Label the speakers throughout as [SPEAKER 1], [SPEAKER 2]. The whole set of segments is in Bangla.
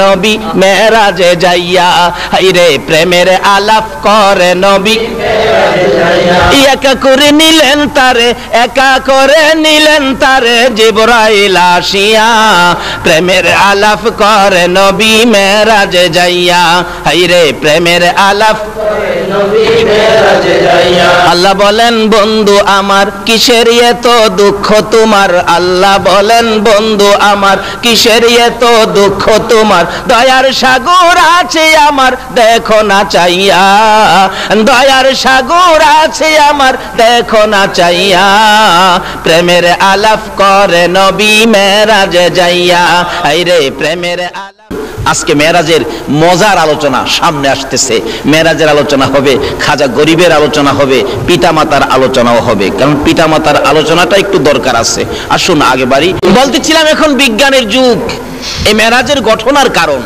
[SPEAKER 1] নবী মেরাজে যাইয়া, হাইরে প্রেমের আলাপ করে নবী একা করে নিলেন তারে, একা করে নিলেন তারে জিবরাইল আসিয়া, প্রেমের আলাপ করে নবী মেরাজে যাইয়া, হাইরে প্রেমের আলাপ করে নবী মেরাজে যাইয়া। আল্লাহ বলেন বন্ধু আমার কিসের এত দুঃখ তোমার, আল্লাহ বলেন বন্ধু আমার কিসের এত দুঃখ তোমার, দয়ার সাগর আছে আমার দেখো না চাইয়া, দয়ার সাগর আছে আমার দেখো না চাইয়া, প্রেমের আলাপ করে নবী মেরাজে যাইয়া, আইরে প্রেমের আলাপ। আজকে মেরাজের মজার আলোচনা সামনে আসতেছে, মেরাজের আলোচনা হবে, খাজা গরিবের আলোচনা হবে, পিতামাতার আলোচনাও হবে, কারণ পিতামাতার আলোচনাটা একটু দরকার আছে। আসুন আগে বাড়ি বলতেছিলাম, এখন বিজ্ঞানের যুগ, এই মেরাজের ঘটনার কারণ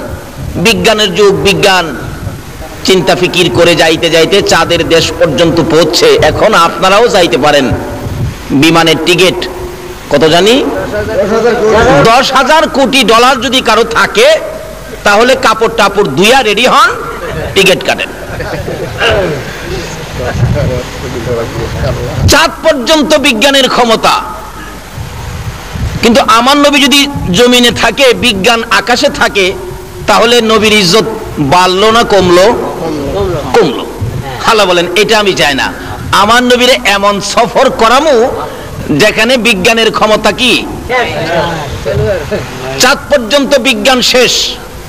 [SPEAKER 1] বিজ্ঞানের যুগ। বিজ্ঞান চিন্তা ফিকির করে যাইতে যাইতে চাঁদের দেশ পর্যন্ত পৌঁছে, এখন আপনারাও যাইতে পারেন। বিমানের টিকিট কত জানি, 10,000 কোটি ডলার যদি কারো থাকে তাহলে কাপড় টাপড় দুইয়া রেডি হন, টিকিট কাটেন। চাঁদ পর্যন্ত বিজ্ঞানের ক্ষমতা, কিন্তু আমার নবী যদি জমিনে থাকে, বিজ্ঞান আকাশে থাকে, তাহলে নবীর ইজ্জত বাড়লো না কমলো? কমলো। আল্লাহ বলেন এটা আমি চাই না, আমার নবীরে এমন সফর করামু যেখানে বিজ্ঞানের ক্ষমতা কি, চাঁদ পর্যন্ত বিজ্ঞান শেষ।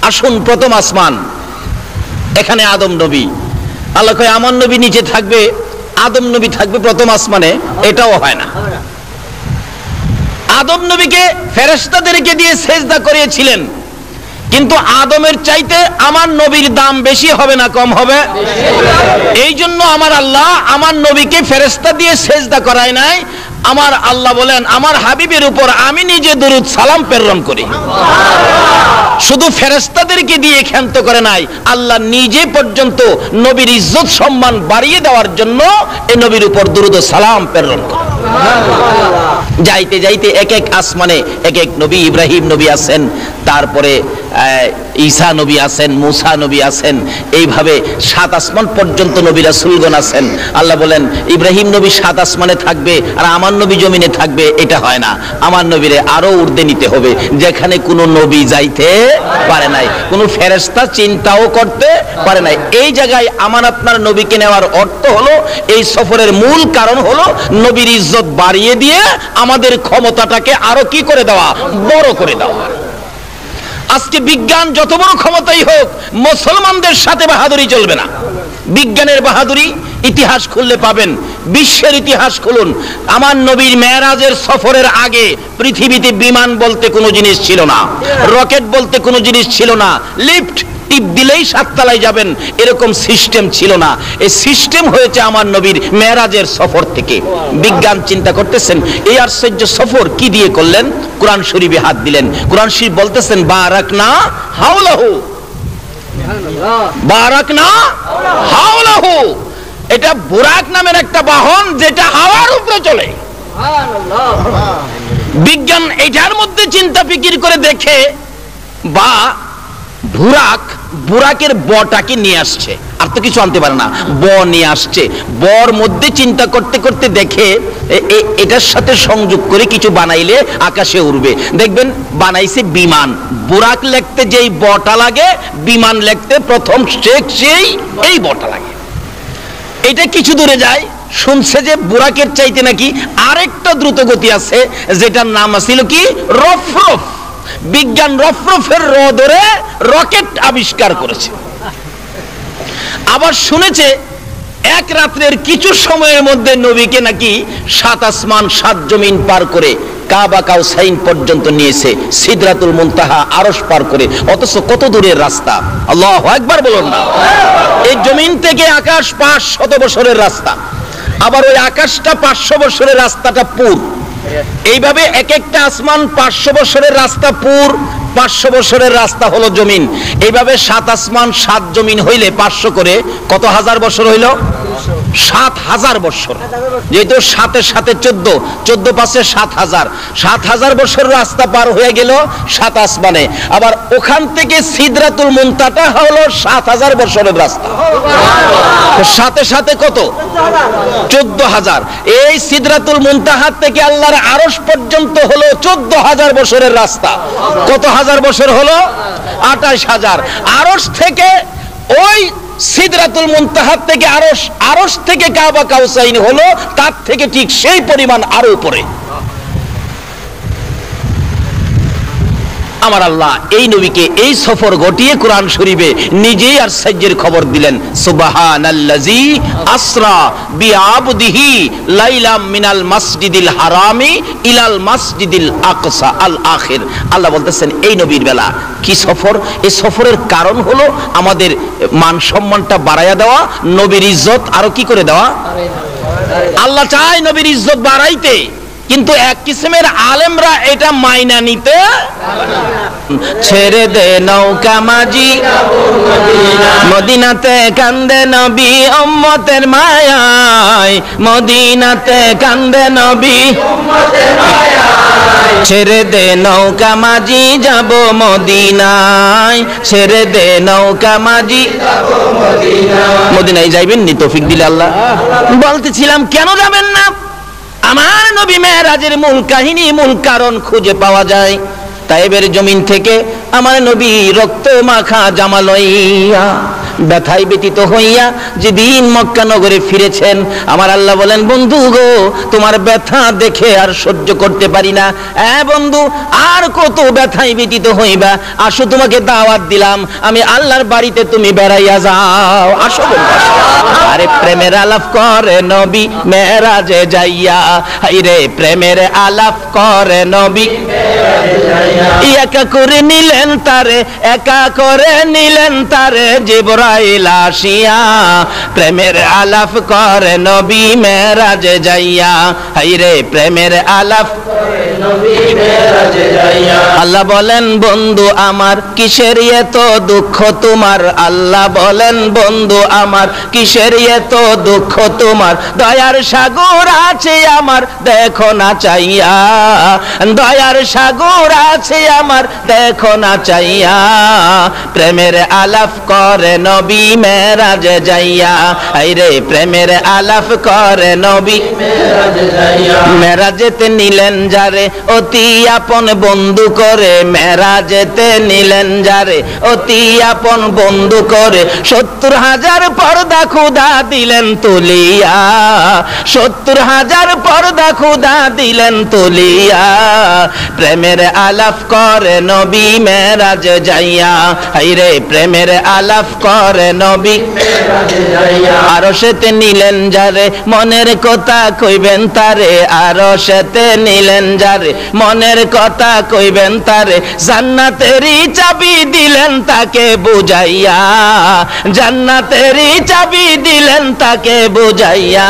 [SPEAKER 1] আসুন প্রথম আসমান, এখানে আদম নবী, আল্লাহ কয় আমার নবী নিচে থাকবে, আদম নবী থাকবে প্রথম আসমানে, এটাও হয় না। আদম নবীকে ফেরেশতাদেরকে দিয়ে সেজদা করিয়েছিলেন, কিন্তু আদমের চাইতে আমার নবীর দাম বেশি হবে না কম হবে? এই জন্য আমার আল্লাহ আমার নবীকে ফেরেশতা দিয়ে সেজদা করায় নাই। আমার আল্লাহ বলেন আমার হাবিবের উপর আমি নিজে দরুদ সালাম প্রেরণ করি। শুধু ফেরেশতাদেরকে দিয়ে ক্ষান্ত করে নাই, আল্লাহ নিজে পর্যন্ত নবীর ইজ্জত সম্মান বাড়িয়ে দেওয়ার জন্য এই নবীর উপর দরুদ ও সালাম প্রেরণ করে। যাইতে যাইতে এক এক আসমানে এক এক নবী, ইব্রাহিম নবী আছেন, তারপরে ঈসা নবী আছেন, মুসা নবী আছেন, এইভাবে 7 আসমান পর্যন্ত নবী রাসূলগণ আছেন। আল্লাহ বলেন ইব্রাহিম নবী 7 আসমানে থাকবে আর আমার নবী জমিনে থাকবে, এটা হয় না। আমার নবীরে আরো ঊর্ধ্বে নিতে হবে, যেখানে কোনো নবী যাইতে পারে নাই, কোনো ফেরেশতা চিন্তাও করতে পারে নাই। এই জায়গায় আমার আপনার নবীকে নেওয়ার অর্থ হলো, এই সফরের মূল কারণ হলো নবীর ইজ্জত বাড়িয়ে দিয়ে আমাদের ক্ষমতাটাকে আরো কি করে দেওয়া, বড় করে দেওয়া। আজকে বিজ্ঞান যত বড় ক্ষমতাই হোক, মুসলমানদের সাথে বাহাদুরি চলবে না। বিজ্ঞানের বাহাদুরি ইতিহাস খুললে পাবেন, বিশ্বের ইতিহাস খুলুন। আমার নবীর মেরাজের সফরের আগে পৃথিবীতে বিমান বলতে কোনো জিনিস ছিল না, রকেট বলতে কোনো জিনিস ছিল না, লিফট টিপ দিলেই 7 তলায় যাবেন এরকম সিস্টেম ছিল না। এই সিস্টেম হয়েছে আমার নবীর মেরাজের সফর থেকে। বিজ্ঞান চিন্তা করতেছেন এই আশ্চর্য সফর কি দিয়ে করলেন, কোরআন শরীফে হাত দিলেন। কোরআন শরীফ বলতেছেন বারাকনা হাওলাহু, বারাকনা হাওলাহু। এটা বুরাক নামের একটা বাহন যেটা হাওয়ার উপরে চলে। বিজ্ঞান এটার মধ্যে চিন্তা ফিকির করে দেখে, বা বুরাকের বটাকে নিয়ে আসছে, আর তো কিছু আনতে পারে না, ব নিয়ে আসছে। বর মধ্যে চিন্তা করতে করতে দেখে এটার সাথে সংযোগ করে কিছু বানাইলে আকাশে উড়বে। দেখবেন বানাইছে বিমান। বুরাক লিখতে যেই বটা লাগে, বিমান লিখতে প্রথম সেই এই বটা লাগে। এটা কিছু দূরে যায়, শুনছে যে বুরাকের চাইতে নাকি আরেকটা দ্রুত গতি আছে, যেটার নাম ছিল কি রফরফ। বিজ্ঞান রফরফের র ধরে রকেট আবিষ্কার করেছে। আবার শুনেছে এক রাত্রের কিছু সময়ের মধ্যে নবীকে নাকি 7 আসমান 7 জমিন পার করে কাবা কাউসাইন পর্যন্ত নিয়েছে, সিদরাতুল মুনতাহা আরশ পার করে। অথচ কত দূরের রাস্তা, আল্লাহু আকবার বলুন না। এই জমিন থেকে আকাশ 500 বছরের রাস্তা, আবার ওই আকাশটা 500 বছরের রাস্তাটা পুর। এইভাবে এক একটা আসমান 500 বছরের রাস্তা পুর, 500 বছরের রাস্তা হলো জমিন। এইভাবে 7 আসমান 7 জমিন হইলে 500 করে কত হাজার বছর হইল? 7,000 বছর, যেহেতু 7-এর সাথে 14, 14 পাশে 7,000, 7,000 বছর রাস্তা পার হয়ে গেল 7 আসমানে। আবার ওখান থেকে সিদরাতুল মুনতাহা হলো 7,000 বছরের রাস্তা। সাথে সাথে কত? 14,000। এই সিদরাতুল মুনতাহা থেকে আল্লাহর আরশ পর্যন্ত হলো 14,000 বছরের রাস্তা। কত হাজার বছর হলো? 28,000। আরশ থেকে ওই সিদরাতুল মুনতাহা থেকে আরশ, আরশ থেকে কাবা কাউসাইন হলো তার থেকে ঠিক সেই পরিমাণ আরো উপরে। আমার আল্লাহ এই নবীকে এই সফর ঘটিয়ে কোরআন শরীফে নিজেই আর সাজ্জের খবর দিলেন, সুবহানাল্লাযী আসরা বিআবদিহি লাইলাম মিনাল মাসজিদিল হারামি ইলাল মাসজিদিল আকসা আল আখির। আল্লাহ বলতেছেন এই নবীর বেলা কি সফর? এই সফরের কারণ হলো আমাদের মান সম্মানটা বাড়াইয়া দেওয়া, নবীর ইজ্জত আরো কি করে দেওয়া। আল্লাহ চায় নবীর ইজ্জত বাড়াইতে, কিন্তু এক কিসমের আলেমরা এটা মাইনা নিতে। ছেড়ে দে নৌকা মাঝি মদিনাতে কান্দে নবী উম্মতের মায়ায়, মদিনাতে কান্দে নবী ছেড়ে দে নৌকা মাঝি যাব মদিনায়, ছেড়ে দে নৌকা মাঝি মদিনায় যাইবেন নি তৌফিক দিলে আল্লাহ। বলতেছিলাম কেন যাবেন না? আমার নবী মেরাজের মূল কাহিনী, মূল কারণ খুঁজে পাওয়া যায় তায়েবের জমিন থেকে। আমার নবী রক্ত মাখা জামা লইয়া ব্যথায় ব্যতীত হইয়া যেদিন মক্কা নগরে ফিরেছেন, আমার আল্লাহ বলেন বন্ধু গো তোমার ব্যথা দেখে আর সহ্য করতে পারি না। বন্ধু আর কত ব্যথায় ব্যতীত হইবা, আসো তোমাকে দাওয়াত দিলাম আমি আল্লাহর বাড়িতে, তুমি বেড়াইয়া যাও, আসো। আরে প্রেমের আলাপ করে নবী মেরাজে যাইয়া, হাইরে প্রেমের আলাপ করে নবী একা করে নিলেন তারে, একা করে নিলেন তারে জিবরাইল আসিয়া, প্রেমের আলাপ করে নবী মেরাজে যাইয়া, হাইরে প্রেমের আলাপ করে নবী মেরাজে যাইয়া। আল্লাহ বলেন বন্ধু আমার কিসের এত দুঃখ তোমার, আল্লাহ বলেন বন্ধু আমার কিসের এত দুঃখ তোমার, দয়ার সাগর আছে আমার দেখো না চাইয়া, দয়ার সাগর আছে আমার দেখো না চাইয়া, প্রেমের আলাপ করে নবী মেরাজে যাইয়া, আইরে প্রেমের আলাপ করে নবী মেরাজে যাইয়া। মেরাজেতে নিলেন যারে অতি আপন বন্ধু করে, মেরাজেতে নিলেন যারে অতি আপন বন্ধু করে, 70,000 পর্দা খুদা দিলেন তুলিয়া, 70,000 পর্দা খুদা দিলেন তুলিয়া, প্রেমের আলাপ করে নবী মেরাজে যাইয়া, হাইরে প্রেমের আলাপ করে নবী মেরাজে যাইয়া। আরশেতে নিলেন যারে মনের কথা কইবেন তারে, আরশেতে নিলেন যারে মনের কথা কইবেন তারে, জান্নাতেরই চাবি দিলেন তাকে বুঝাইয়া, জান্নাতেরই চাবি দিলেন তাকে বুঝাইয়া,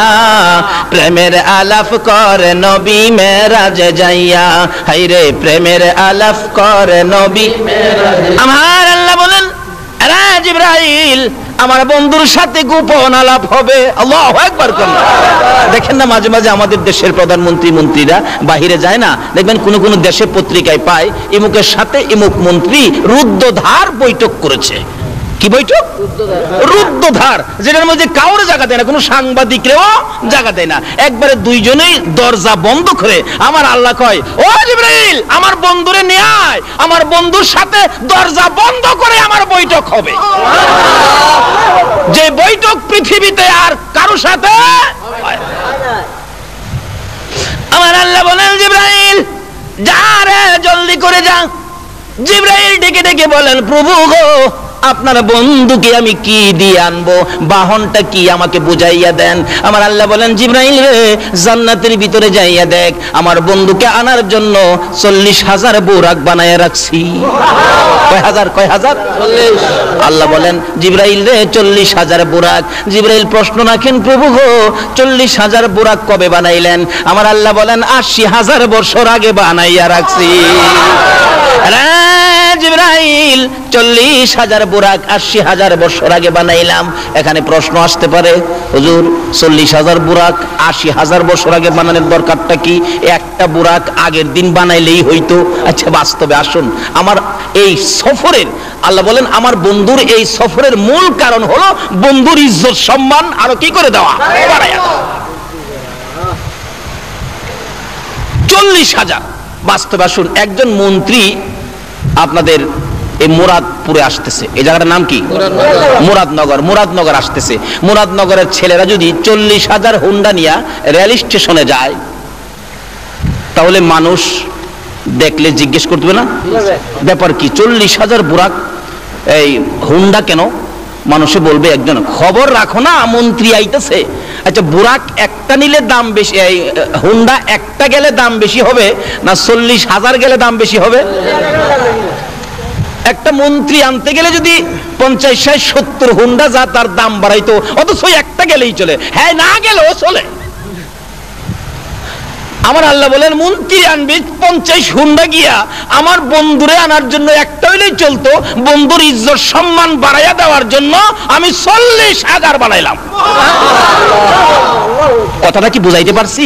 [SPEAKER 1] প্রেমের আলাপ করে নবী মেরাজে যাইয়া, হাইরে প্রেমের আলাপ করে নবী মেরাজে। আমার আল্লাহ বলেন জিবরাইল আমার বন্ধুর সাথে গোপন আলাপ হবে। আল্লাহু আকবার। দেখেন না মাঝে মাঝে আমাদের দেশের প্রধানমন্ত্রী মন্ত্রীরা বাহিরে যায় না, দেখবেন কোন কোন দেশে পত্রিকায় পায় ইমুকের সাথে ইমুক মন্ত্রী রুদ্ধদ্বার বৈঠক করেছে। কি বৈঠক? রুদ্ধদ্বার, যেটার মধ্যে কাউরে জায়গা দেয় না, কোনো সাংবাদিকরেও জায়গা দেয় না, একবারে দুইজনেই দরজা বন্ধ করে। আমার আল্লাহ কয় ও জিবরাইল আমার বন্ধুরে নিয়ে আয়, আমার বন্ধুর সাথে দরজা বন্ধ করে আমার বৈঠক হবে, যে বৈঠক পৃথিবীতে আর কারো সাথে। আমার আল্লাহ বলেন জিবরাইল যা রে জলদি করে যা। জিবরাইল ডেকে ডেকে বলেন প্রভু গো আপনার বন্ধুকে আমি কি দিয়ে আনবো, বাহনটা কি আমাকে বুঝাইয়া দেন। আমার আল্লাহ বলেন জিবরাইল রে জান্নাতের ভিতরে যাইয়া দেখ, আমার বন্ধুকে আনার জন্য 40,000 বুরাক বানায় রাখছি। কয় হাজার? 40। আল্লাহ বলেন জিবরাইল রে 40,000 বুরাক। জিবরাইল প্রশ্ন রাখেন প্রভু গো 40,000 বুরাক কবে বানাইলেন? আমার আল্লাহ বলেন 80,000 বছর আগে বানাইয়া রাখছি। জিবরাইল 40,000 বুরাক 80,000 বছর আগে বানাইলাম। এখানে প্রশ্ন আসতে পারে, হুজুর 40,000 বুরাক 80,000 বছর আগে বানানোর দরকারটা কি? একটা বুরাক আগের দিন বানাইলেই হইতো। আচ্ছা বাস্তবে আসুন, আমার এই সফরের, আল্লাহ বলেন আমার বন্ধুর এই সফরের মূল কারণ হলো বন্ধুর ইজ্জত সম্মান আরো কি করে দেওয়া, বাড়ায়া দেওয়া। 40,000 বাস্তবে আসুন, একজন মন্ত্রী আপনাদের এই মুরাদপুরে আসতেছে, এই জায়গাটার নাম কি? মুরাদনগর। মুরাদনগর আসতেছে, মুরাদনগরের ছেলেরা যদি 40,000 হুন্ডা নিয়ে রেল স্টেশনে যায়, তাহলে মানুষ দেখলে জিজ্ঞেস করতে হবে না ব্যাপার কি, 40,000 বুরাক এই হুন্ডা কেন? মানুষে বলবে একজন, খবর রাখো না মন্ত্রী আইতেছে। আচ্ছা বুরাক একটা নিলে দাম বেশি, এই হুন্ডা একটা গেলে দাম বেশি হবে না 40,000 গেলে দাম বেশি হবে? একটা মন্ত্রী আনতে গেলে যদি 50, 60, 70 হুন্ডা যা তার দাম বাড়াইতো, অথচ একটা গেলেই চলে, হ্যাঁ না গেলেও চলে। আমার আল্লাহ বলেন মন্ত্রী আনবি 50 হুন্ডা গিয়া আমার বন্ধুরে আনার জন্য একটা হইলেই চলতো, বন্ধুর ইজ্জত সম্মান বাড়াইয়া দেওয়ার জন্য আমি 40,000 বানাইলাম। কথাটা কি বুঝাইতে পারছি?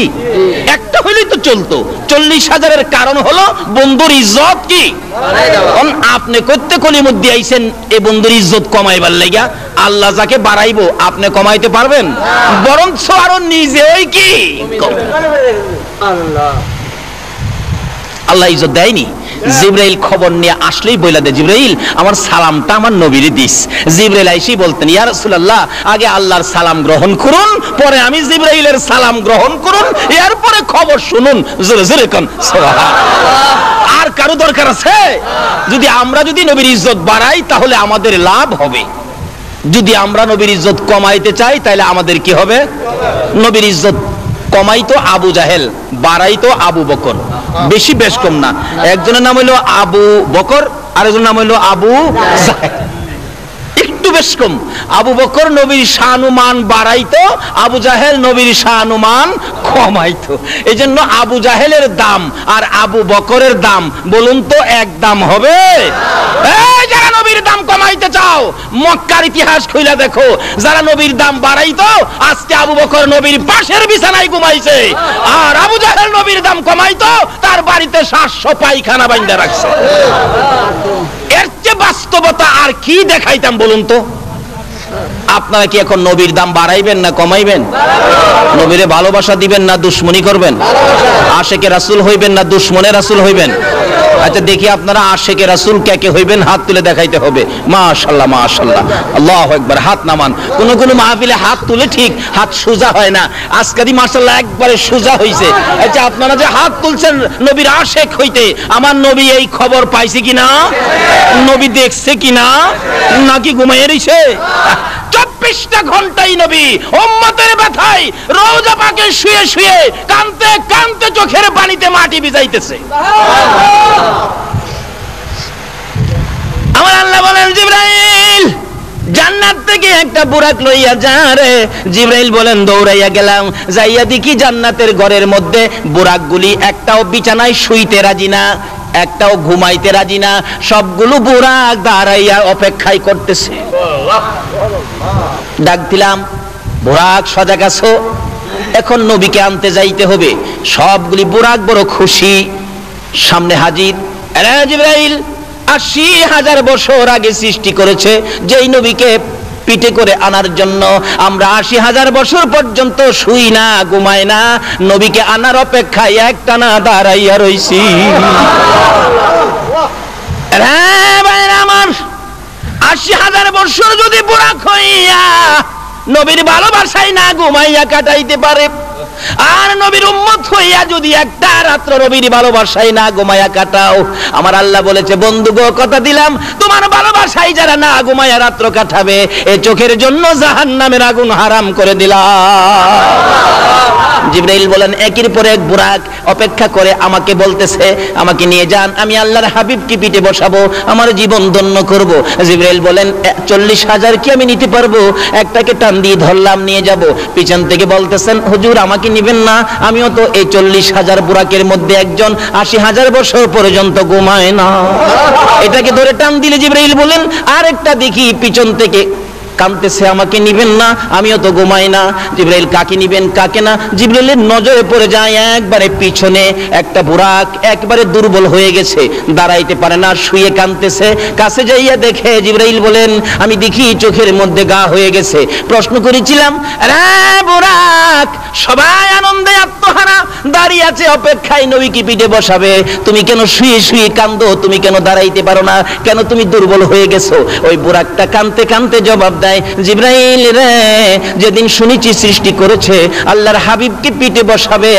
[SPEAKER 1] একটা হইলেই তো চলতো, 40,000-এর কারণ হলো বন্ধুর ইজ্জত কি আপনি করতে কলির মধ্যে আইছেন এই বন্ধুর ইজ্জত কমাইবার লাগিয়া। আল্লাহ যাকে বাড়াইবো আপনি কমাইতে পারবেন? বরঞ্চ আরো নিজেই কি আল্লাহ ইজ্জত দেয়নি। জিবরাইল খবর নিয়ে আসলেই বইলা দেয়, জিবরাইল আমার সালামটা আমার নবীরে দিস। জিবরাইল আইসেই বলতেন, ইয়া রাসূলুল্লাহ আগে আল্লাহর সালাম গ্রহণ করুন, পরে আমি জিবরাইলের সালাম গ্রহণ করুন, এরপরে খবর শুনুন। জোরে জোরে কোন সুবহানাল্লাহ। আর কারো দরকার আছে? আমরা যদি নবীর ইজ্জত বাড়াই তাহলে আমাদের লাভ হবে, যদি আমরা নবীর ইজ্জত কমাইতে চাই তাহলে আমাদের কি হবে? নবীর ইজ্জত কমাইতো আবু জাহেল, বাড়াইতো আবু বকর। বেশি বেশ কম না, একজনের নাম হইলো আবু বকর, আরেকজনের নাম হইলো আবু জাহেল, একটু বেশ কম। আবু বকর নবীর শানুমান বাড়াইতো, আবু জাহেল নবীর শানুমান কমাইতো। এই জন্য আবু জাহেলের দাম আর আবু বকরের দাম বলুন তো এক দাম হবে? যারা নবীর দাম কমাইতে চাও মক্কার ইতিহাস খুইলা দেখো, যারা নবীর দাম বাড়াইতো আজকে আবু বকর নবীর পাশের বিছানায় ঘুমাইছে, আর আবু জাহেল নবীর দাম কমাইতো তার বাড়িতে 700 পায়খানা বাইন্ধা রাখছে। এর চেয়ে বাস্তবতা আর কি দেখাইতাম বলুন তো? আপনারা কি এখন নবীর দাম বাড়াইবেন না কমাইবেন? নবীরে ভালোবাসা দিবেন না দুশ্মনী করবেন? আশেকে রাসূল হইবেন না দুশ্মনে রাসূল হইবেন? আচ্ছা দেখি আপনারা আশেকে রাসূল কে কে হইবেন, হাত তুলে দেখাইতে হবে। মাশাআল্লাহ মাশাআল্লাহ, আল্লাহু আকবার। হাত নামান। কোন কোন মাহফিলে হাত তুলে ঠিক হাত সোজা হয় না, আজকাদি মাশাআল্লাহ একবারে সোজা হইছে। আচ্ছা আপনারা যে হাত তুলছেন নবীর আশেক হইতে, আমার নবী এই খবর পাইছে কিনা, নবী দেখছে কিনা, নাকি ঘুমাইয়া রইছে? 24টা ঘন্টাই নবী উম্মতের ব্যথায় রওজা পাকে শুয়ে শুয়ে কাঁদতে কাঁদতে চোখের পানিতে মাটি ভিজাইতেছে। আমার আল্লাহ বলেন জিবরাইল জান্নাত থেকে একটা বুরাক লইয়া যা রে। জিবরাইল বলেন দৌড়াইয়া গেলাম, যাইয়া দেখি জান্নাতের ঘরের মধ্যে বুরাকগুলি একটাও বিছানায় শুইতে রাজি না, একটাও ঘুমাইতে রাজি না, সবগুলো বুরাক দাঁড়াইয়া অপেক্ষায় করতেছে। ডাক দিলাম, বুরাক সজাগ আছো, এখন নবীকে আনতে যাইতে হবে। সবগুলি বুরাক বড় খুশি, সামনে হাজির। জিবরাইল 80,000 বছর আগে সৃষ্টি করেছে যেই নবীকে পিঠে করে আনার জন্য। আমরা 80,000 বছর পর্যন্ত শুই না, ঘুমাই না, নবীকে আনার অপেক্ষায় একটানা দাঁড়াইয়া রইছি। আমার 80,000 বছর যদি বুড়াক হইয়া নবীর ভালোবাসায় না ঘুমাইয়া কাটাইতে পারে, আর নবীর উম্মত হইয়া যদি একটা রাত্র নবীর ভালোবাসায় না ঘুমাইয়া কাটাও, আমার আল্লাহ বলেছে বন্ধু গো কথা দিলাম তোমার ভালোবাসায় রাস্তায় যারা না ঘুমায়া রাত্র কাটাবে এই চোখের জন্য জাহান্নামের আগুন হারাম করে দিলাম। জিবরাইল বলেন একের পর এক বুরাক অপেক্ষা করে আমাকে বলতেছে আমাকে নিয়ে যান, আমি আল্লাহর হাবিবকে পিঠে বসাবো, আমার জীবন ধন্য করব। জিবরাইল বলেন 40,000 কি আমি নিতে পারবো? একটাকে টান দিয়ে ধরলাম, নিয়ে যাব। পিছন থেকে বলতেছেন হুজুর আমাকে নিবেন না, আমিও তো এই 40,000 বুরাকের মধ্যে একজন, 80,000 বছর পর্যন্ত ঘুমায় না। এটাকে ধরে টান দিলে জিবরাইল বলেন আরেকটা দেখি পিছন থেকে কাঁদতেছে আমাকে নিবেন না, আমিও তো ঘুমাই না। জিবরাইল কাকে নিবেন কাকে না, জিবরাইলের নজরে পড়ে যায় একবারে পিছনে একটা বুরাক একবারে দুর্বল হয়ে গেছে, দাঁড়াইতে পারে না, শুয়ে কাঁদতেছে। কাছে যাইয়া দেখে জিবরাইল বলেন আমি দেখি চোখের মধ্যে গা হয়ে গেছে। প্রশ্ন করেছিলাম রে বুরাক, সবাই আনন্দে আত্মহারা দাঁড়িয়ে আছে অপেক্ষায় নবীকে পিঠে বসাবে, তুমি কেন শুয়ে শুয়ে কাঁদো? তুমি কেন দাঁড়াইতে পারো না? কেন তুমি দুর্বল হয়ে গেছো? ওই বুরাকটা কাঁদতে কাঁদতে জবাব দেয় জিবরাইল রে, যেদিন শুনেছি সৃষ্টি করেছে আল্লাহর হাবিবকে পিঠে বসাবে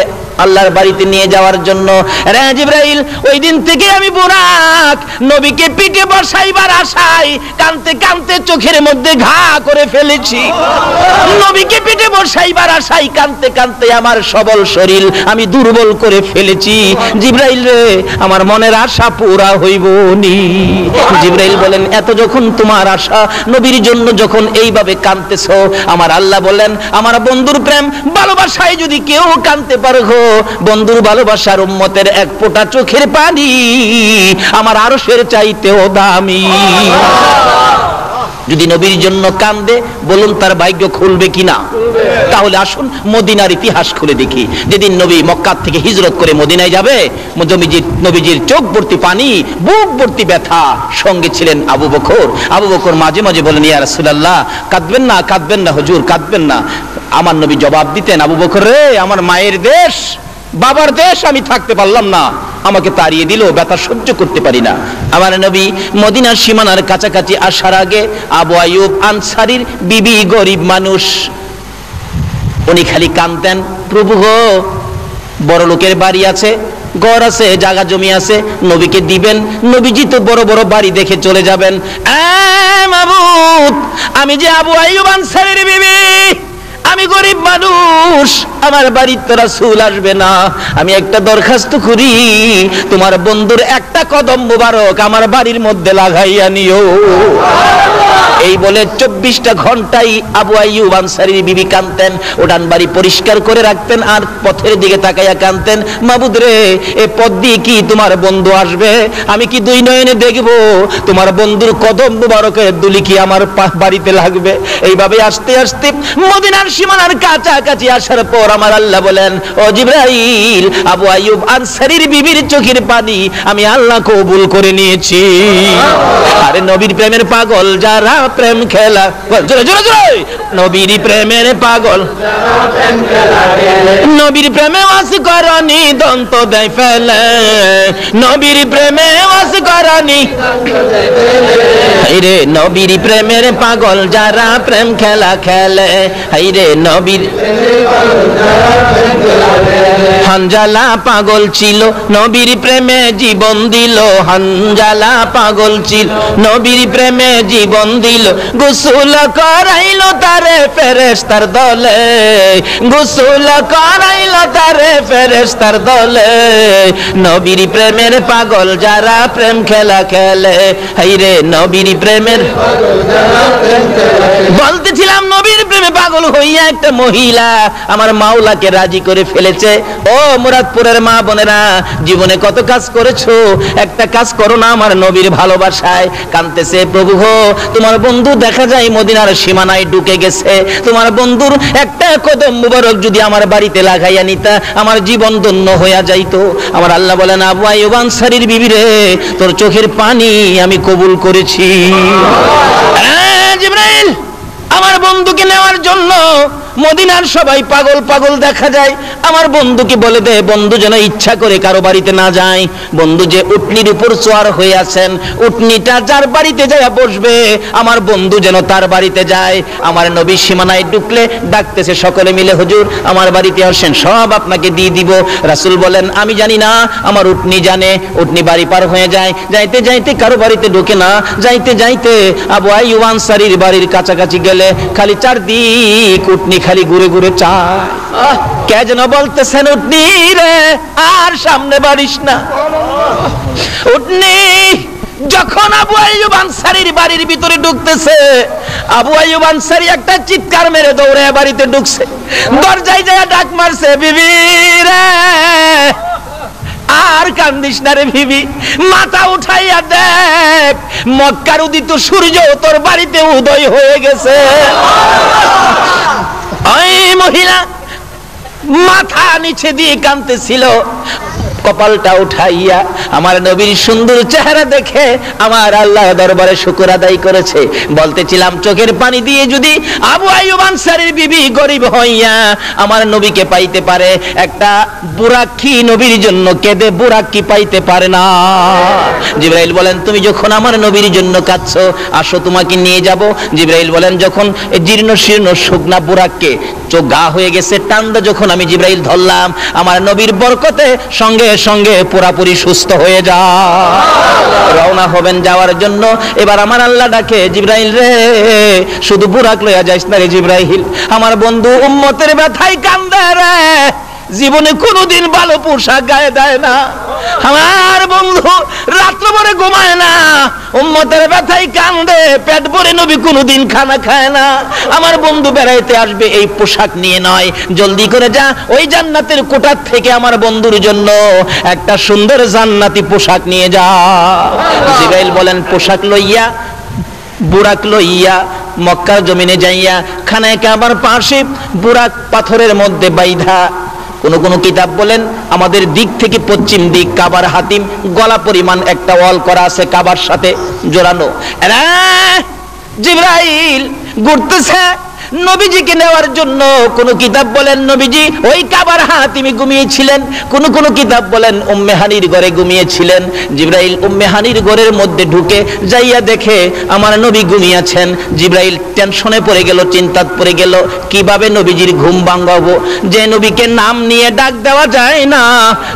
[SPEAKER 1] আল্লাহর বাড়িতে নিয়ে যাওয়ার জন্য, রে জিবরাইল ওই দিন থেকে আমি বুরাক নবীকে পিঠে বসাইবার আশায় কাঁদতে কাঁদতে চোখের মধ্যে ঘা করে ফেলেছি। নবীকে পিঠে বসাইবার আশায় কাঁদতে কাঁদতে আমার সবল শরীর আমি দুর্বল করে ফেলেছি। জিবরাইল রে আমার মনের আশা পুরা হইব নি। জিবরাইল বলেন এত যখন তোমার আশা নবীর জন্য যখন এইভাবে কাঁদতেছো, আমার আল্লাহ বলেন আমার বন্ধুর প্রেম ভালোবাসায় যদি কেউ কাঁদতে পারো, বন্ধুর ভালোবাসার উম্মতের এক ফোঁটা চোখের পানি আমার আরশের চাইতেও দামি। যদি নবীর জন্য কান্দে বলুন তার ভাগ্য খুলবে কিনা? তাহলে আসুন মদিনার ইতিহাস খুলে দেখি। যেদিন নবী মক্কা থেকে হিজরত করে মদিনায় যাবে, নবীজির চোখ ভর্তি পানি, বুক ভর্তি ব্যথা, সঙ্গে ছিলেন আবু বকর। আবু বকর মাঝে মাঝে বলেন ইয়া রাসূলুল্লাহ কাঁদবেন না, কাঁদবেন না হুজুর, কাঁদবেন না। আমার নবী জবাব দিতেন আবু বকর রে, আমার মায়ের দেশ বাবার দেশ আমি থাকতে পারলাম না, আমাকে তাড়িয়ে দিল, ব্যথা সহ্য করতে পারি না। আমার নবী মদিনার সীমানার কাছাকাছি আসার আগে আবু আইয়ুব আনসারীর বিবি, গরিব মানুষ, উনি খালি কাঁদতেন প্রভু গো, বড় লোকের বাড়ি আছে, ঘর আছে, জায়গা জমি আছে, নবীকে দিবেন, নবীজি তো বড় বড় বাড়ি দেখে চলে যাবেন। মাবুদ আমি যে আবু আইয়ুব আনসারীর বিবি, আমি গরিব মানুষ, আমার বাড়ির তো রাসূল আসবে না, আমি একটা দরখাস্ত করি তোমার বন্ধুর একটা কদম মোবারক আমার বাড়ির মধ্যে লাগাইয়া নিও। এই বলে 24টা ঘন্টাই আবু আইয়ুব আনসারীর বিবি কাঁদতেন, উঠান বাড়ি পরিষ্কার করে রাখতেন আর পথের দিকে তাকাইয়া কাঁদতেন, মাবুদ রে এ পথ দিয়ে কি তোমার বন্ধু আসবে? আমি কি দুই নয়নে দেখবো তোমার বন্ধুর কদম মোবারকের দুলি কি আমার বাড়িতে লাগবে? এইভাবে আস্তে আস্তে মদিনার সীমানার কাছাকাছি আসার পর আমার আল্লাহ বলেন ও জিবরাইল, আবু আইয়ুব আনসারীর বিবির চোখের পানি আমি আল্লাহ কবুল করে নিয়েছি। আরে নবীর প্রেমের পাগল যারা প্রেম খেলা, জোরে জোরে জোরে, নবীর প্রেমের পাগল নবীর প্রেমে ওয়াস করনি দন্ত দেয় ফেলে, নবীর প্রেমে ওয়াস করনি হাইরে নবীর প্রেমের পাগল যারা প্রেম খেলা খেলে, হাইরে নবীর হানজালা পাগল ছিল নবীর প্রেমে জীবন দিল, হানজালা পাগল ছিল নবীর প্রেমে জীবন দিল, গোসল করাইলো তারে ফেরেশতার দলে, গোসল করাইলো তারে ফেরেশতার দলে, নবীর প্রেমের পাগল যারা প্রেম খেলা খেলে, হাইরে নবীর প্রেমের বলতেছিলাম নবীর প্রেমে পাগল হইয়া একটা মহিলা আমার মাওলাকে রাজি করে ফেলেছে। ও মুরাদপুরের মা বোনেরা, জীবনে কত কাজ করেছো, একটা কাজ করো না আমার নবীর ভালোবাসায়। কাঁদতেছে প্রভু গো, তোমার বন্ধু দেখা যায় মদিনার সীমানায় ঢুকে গেছে, তোমার বন্ধুর একটা কদম মুবারক যদি আমার বাড়িতে লাগাইয়া নিতা আমার জীবন ধন্য হইয়া যাইতো। আমার আল্লাহ বলেন আবু আইয়ুব আনসারীর বিবি রে, তোর চোখের পানি আমি কবুল করেছি। জিবরাইল আমার বন্ধুকে নেওয়ার জন্য মদিনার সবাই পাগল পাগল দেখা যায়। আমার বন্ধুকে বলে দে বন্ধু যেন ইচ্ছা করে কারো বাড়িতে না যায়। বন্ধু যে উটনির উপর সোয়ার হয়ে আছেন, উটনিটা যার বাড়িতে যায় বসবে, আমার বন্ধু যেন তার বাড়িতে যায়। আমার নবী সীমানায় ঢুকলে ডাকতেছে সকলে মিলে, হুজুর আমার বাড়িতে আসেন, সব আপনাকে দিয়ে দিব। রাসূল বলেন আমি জানি না, আমার উটনি জানে। উটনি বাড়ি পার হয়ে যায়, যাইতে যাইতে কারো বাড়িতে ঢোকে না। যাইতে যাইতে আবু আইয়ুব আনসারীর বাড়ির কাছাকাছি গেলে খালি চারদিক উটনি খালি ঘুরে ঘুরে চায়। কে যেন বলতেছেন উটনি রে আর সামনে বাড়িস না। উটনি যখন আবু আইয়ুব আনসারীর বাড়ির ভিতরে ঢুকতেছে, আবু আইয়ুব আনসারী একটা চিৎকার মেরে দৌড়ে বাড়িতে ঢুকছে। দরজায় যায় ডাক মারছে, বিবি রে আর কান্দিস না রে বিবি, মাথা উঠাইয়া দেখ মক্কার উদিত সূর্য তোর বাড়িতে উদয় হয়ে গেছে। ওই মহিলা মাথা নিচে দিয়ে কাঁদতেছিল, কপালটা উঠাইয়া আমার নবীর সুন্দর চেহারা দেখে আমার আল্লাহ দরবারে শুকর আদায় করেছে। বলতেছিলাম চোখের পানি দিয়ে যদি আবু আইয়ুব আনসারীর বিবি গরিব হইয়া আমার নবীকে পাইতে পারে, একটা বুরাকি নবীর জন্য কেঁদে বুরাকি পাইতে পারে না। জিবরাইল বলেন তুমি যখন আমার নবীর জন্য কাঁদছো, আসো তোমাকে নিয়ে যাব। জিবরাইল বলেন যখন জীর্ণ শীর্ণ শুকনা বুরাককে চোখ গা হয়ে গেছে টান্দা যখন আমি জিবরাইল ধরলাম, আমার নবীর বরকতে সঙ্গে সঙ্গে পুরাপুরি সুস্থ হয়ে যা। রওনা হবেন যাওয়ার জন্য। এবার আমার আল্লাহ ডাকে, জিবরাইল রে শুধু বুরাক লইয়া যাইস না রে জিবরাইল, আমার বন্ধু উম্মতের ব্যথায় কান্দে রে, জীবনে কোনোদিন ভালো পোশাক গায়ে দেয় না, আমার বন্ধু রাত্র ভরে ঘুমায় না, উম্মতের ব্যথায় কান্দে, পেট ভরে নবী কোনোদিন খানা খায় না। আমার বন্ধু বেড়াইতে আসবে এই পোশাক নিয়ে নয়, জলদি করে যা ওই জান্নাতের কোঠার থেকে আমার বন্ধুর জন্য একটা সুন্দর জান্নাতি পোশাক নিয়ে যা। জিবরাইল বলেন পোশাক লইয়া বুরাক লইয়া মক্কার জমিনে যাইয়া খানায় কাবার পাশে বুরাক পাথরের মধ্যে বাইধা, কোন কিতাব বলেন আমাদের দিক থেকে পশ্চিম দিক কাবার হাতিম গলা পরিমাণ একটা ওয়াল করা আছে কাবার সাথে জোড়ানো। জিবরাইল ঘুরতেছে নবীজিকে নেওয়ার জন্য। কোন কিতাব বলেন নবীজি ওই কাবার হাতিমে ঘুমিয়েছিলেন, কোন কিতাব বলেন উম্মে হানির ঘরে ঘুমিয়েছিলেন। জিবরাইল উম্মে হানির ঘরের মধ্যে ঢুকে যাইয়া দেখে আমার নবী ঘুমিয়েছেন। জিবরাইল টেনশনে পড়ে গেল, চিন্তাত পড়ে গেল, কিভাবে নবীজির ঘুম ভাঙাবো। যে নবীকে নাম নিয়ে ডাক দেওয়া যায় না,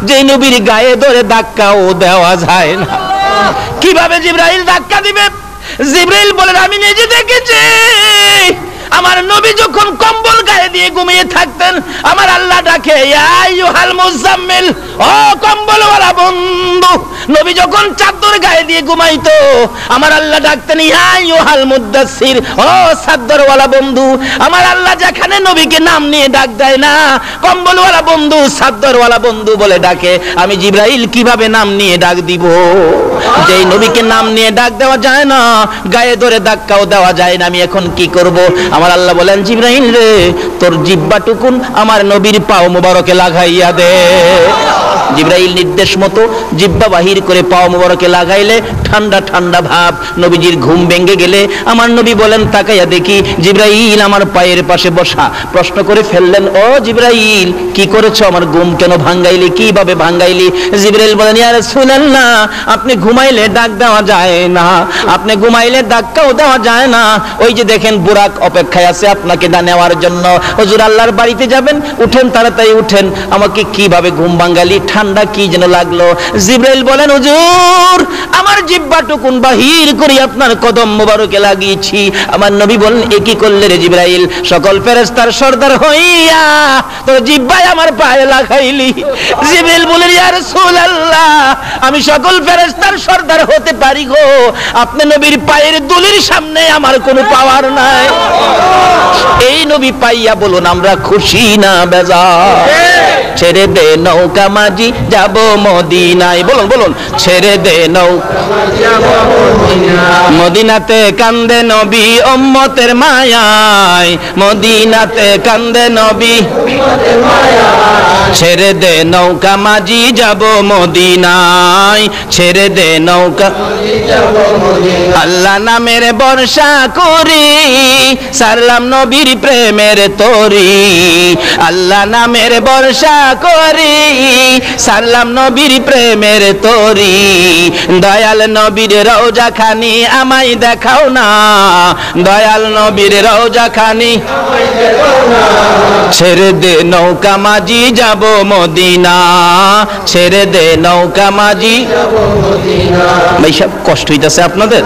[SPEAKER 1] যে নবীর গায়ে ধরে ধাক্কাও দেওয়া যায় না, কিভাবে জিবরাইল ধাক্কা দিবে। জিবরাইল বলেন আমি নিজে দেখেছি, আমার নবী যখন কম্বল গায়ে দিয়ে ঘুমিয়ে থাকতেন আমার আল্লাহ ডাকে ইয়া আইয়ুহাল মুজাম্মিল, ও কম্বলওয়ালা বন্ধু। নবী যখন চাদর গায়ে দিয়ে ঘুমাইতো আমার আল্লাহ ডাকতেন ইয়া আইয়ুহাল মুদাসসির, ও চাদরওয়ালা বন্ধু। আমার আল্লাহ যেখানে নবীকে নাম নিয়ে ডাক দেয় না, কম্বলওয়ালা বন্ধু চাদরওয়ালা বন্ধু বলে ডাকে, আমি জিবরাইল কিভাবে নাম নিয়ে ডাক দিব। যেই নবীকে নাম নিয়ে ডাক দেওয়া যায় না, গায়ে ধরে ধাক্কাও দেওয়া যায় না, আমি এখন কি করব। আমার আল্লাহ বলেন জিবরাইল রে তোর জিহ্বাটুকুন আমার নবীর পাও মুবারকে লাগাইয়া দে। জিবরাইল নির্দেশ মতো জিহ্বা বাহির করে পাও মুবারকে লাগাইলে ঠান্ডা ঠান্ডা ভাব। নবীজির ঘুম ভেঙে গেলে আমার নবী বলেন তাকাইয়া দেখি জিবরাইল আমার পায়ের পাশে বসা। প্রশ্ন করে ফেললেন ও জিবরাইল কি করেছো, আমার ঘুম কেন ভাঙাইলি, কিভাবে ভাঙাইলি। জিবরাইল বলেন ইয়া রাসূলুল্লাহ আপনি ঘুমাইলে ডাক দেওয়া যায় না, আপনি ঘুমাইলে ধাক্কাও দেওয়া যায় না। ওই যে দেখেন বুরাক অপেক্ষায় আছে আপনাকে নেওয়ার জন্য। হুজুর আল্লাহর বাড়িতে যাবেন, উঠেন তাড়াতাড়ি উঠেন, আমাকে কিভাবে ঘুম ভাঙালি, ঠান্ডা কি যেন লাগলো। জিবরাইল বলেন হুজুর আমার জিহ্বাটুকুন বাহির করে আপনার কদম মোবারকে লাগিয়েছি। আমার নবী বলেন এ কি করলে রে জিবরাইল, সকল ফেরেশতার সর্দার হইয়া তোর জিহ্বায় আমার পায়ে লাগাইলি। জিবরাইল বলেন ইয়া রাসূলুল্লাহ আমি সকল ফেরেশতার সর্দার হতে পারি গো, আপনি নবীর পায়ের দুলির সামনে আমার কোনো পাওয়ার নাই। এই নবী পাইয়া বলুন আমরা খুশি না বেজার। ছেড়ে দে নৌকা মাঝি যাব মদিনায়। বলুন বলুন, ছেড়ে দে নৌকা মদিনাতে কান্দে নবী উম্মতের মায়ায়, মদিনাতে কান্দে নবী ছেড়ে দে নৌকা মাঝি যাব মদিনায়, ছেড়ে দে নৌকা আল্লাহ নামের বর্ষা করি সারলাম নবীর প্রেমের তরি, আল্লাহ নামের বর্ষা করি সারলাম নবীর প্রেমের তরি, দয়াল নবীর রওজা খানি আমায় দেখাও না, দয়াল নবীর রওজা খানি ছেড়ে দে নৌকা মাঝি যাব মদিনা, ছেড়ে দে নৌকা মাঝি। ভাই সব কষ্ট হইতাছে আপনাদের?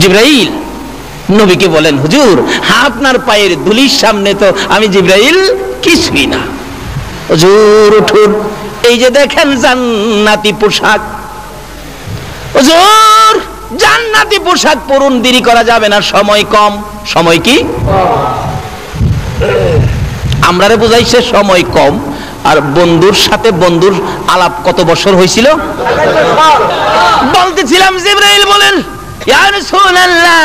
[SPEAKER 1] জিবরাইল নবীকে বলেন, হুজুর আপনার পায়ের ধুলির সামনে তো আমি জিবরাইল কিছুই না। হুজুর উঠুন, এই যে দেখেন জান্নাতি পোশাক, হুজুর জান্নাতি পোশাক পরুন, দেরি করা যাবে না, সময় কম। সময় কি? আমরারে বুঝাইছে সময় কম, আর বন্ধুর সাথে বন্ধুর আলাপ কত বছর হয়েছিল? বলতেছিলাম জিবরাইল বলেন, ইয়া রাসূলুল্লাহ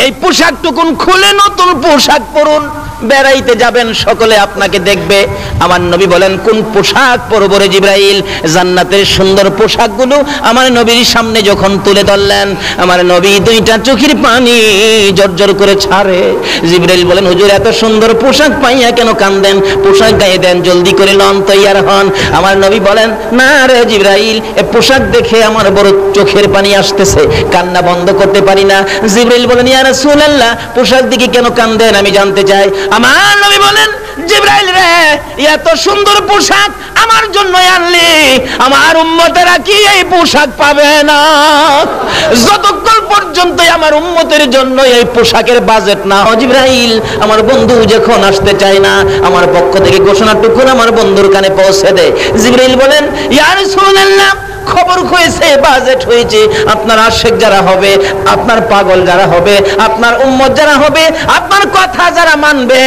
[SPEAKER 1] এই পোশাকটুকুন খুলে নতুন পোশাক পরুন, বেড়াইতে যাবেন, সকলে আপনাকে দেখবে। আমার নবী বলেন, কোন পোশাক পরব রে জিবরাইল? জান্নাতের সুন্দর পোশাকগুলো আমার নবীর সামনে যখন তুলে ধরলেন, আমার নবী দুইটা চোখের পানি জর্জর করে ছাড়ে। জিবরাইল বলেন, হুজুর এত সুন্দর পোশাক পাইয়া কেন কান্দেন? পোশাক গায়ে দেন, জলদি করে লন, তৈয়ার হন। আমার নবী বলেন, না রে জিবরাইল, এ পোশাক দেখে আমার বড় চোখের পানি আসতেছে, কান্না বন্ধ করতে পারি না। জিবরাইল বলেন, ইয়া রাসূলুল্লাহ পোশাক দেখে কেন কান্দেন আমি জানতে চাই। আমার নবী বলেন, জিবরাইল রে এত সুন্দর পোশাক আমার জন্য আনলি, আমার উম্মতেরা কি এই পোশাক পাবে না? যতক্ষণ পর্যন্ত আমার উম্মতের জন্য এই পোশাকের বাজেট না হয়, জিবরাইল আমার বন্ধু যখন আসতে চায় না, আমার পক্ষ থেকে ঘোষণাটুকু আমার বন্ধুর কানে পৌঁছে দে। জিবরাইল বলেন, ইয়া রাসূলুল্লাহ খবর হয়েছে, বাজেট হয়েছে, আপনার আশিক যারা হবে, আপনার পাগল যারা হবে, আপনার উম্মত যারা হবে, আপনার কথা যারা মানবে,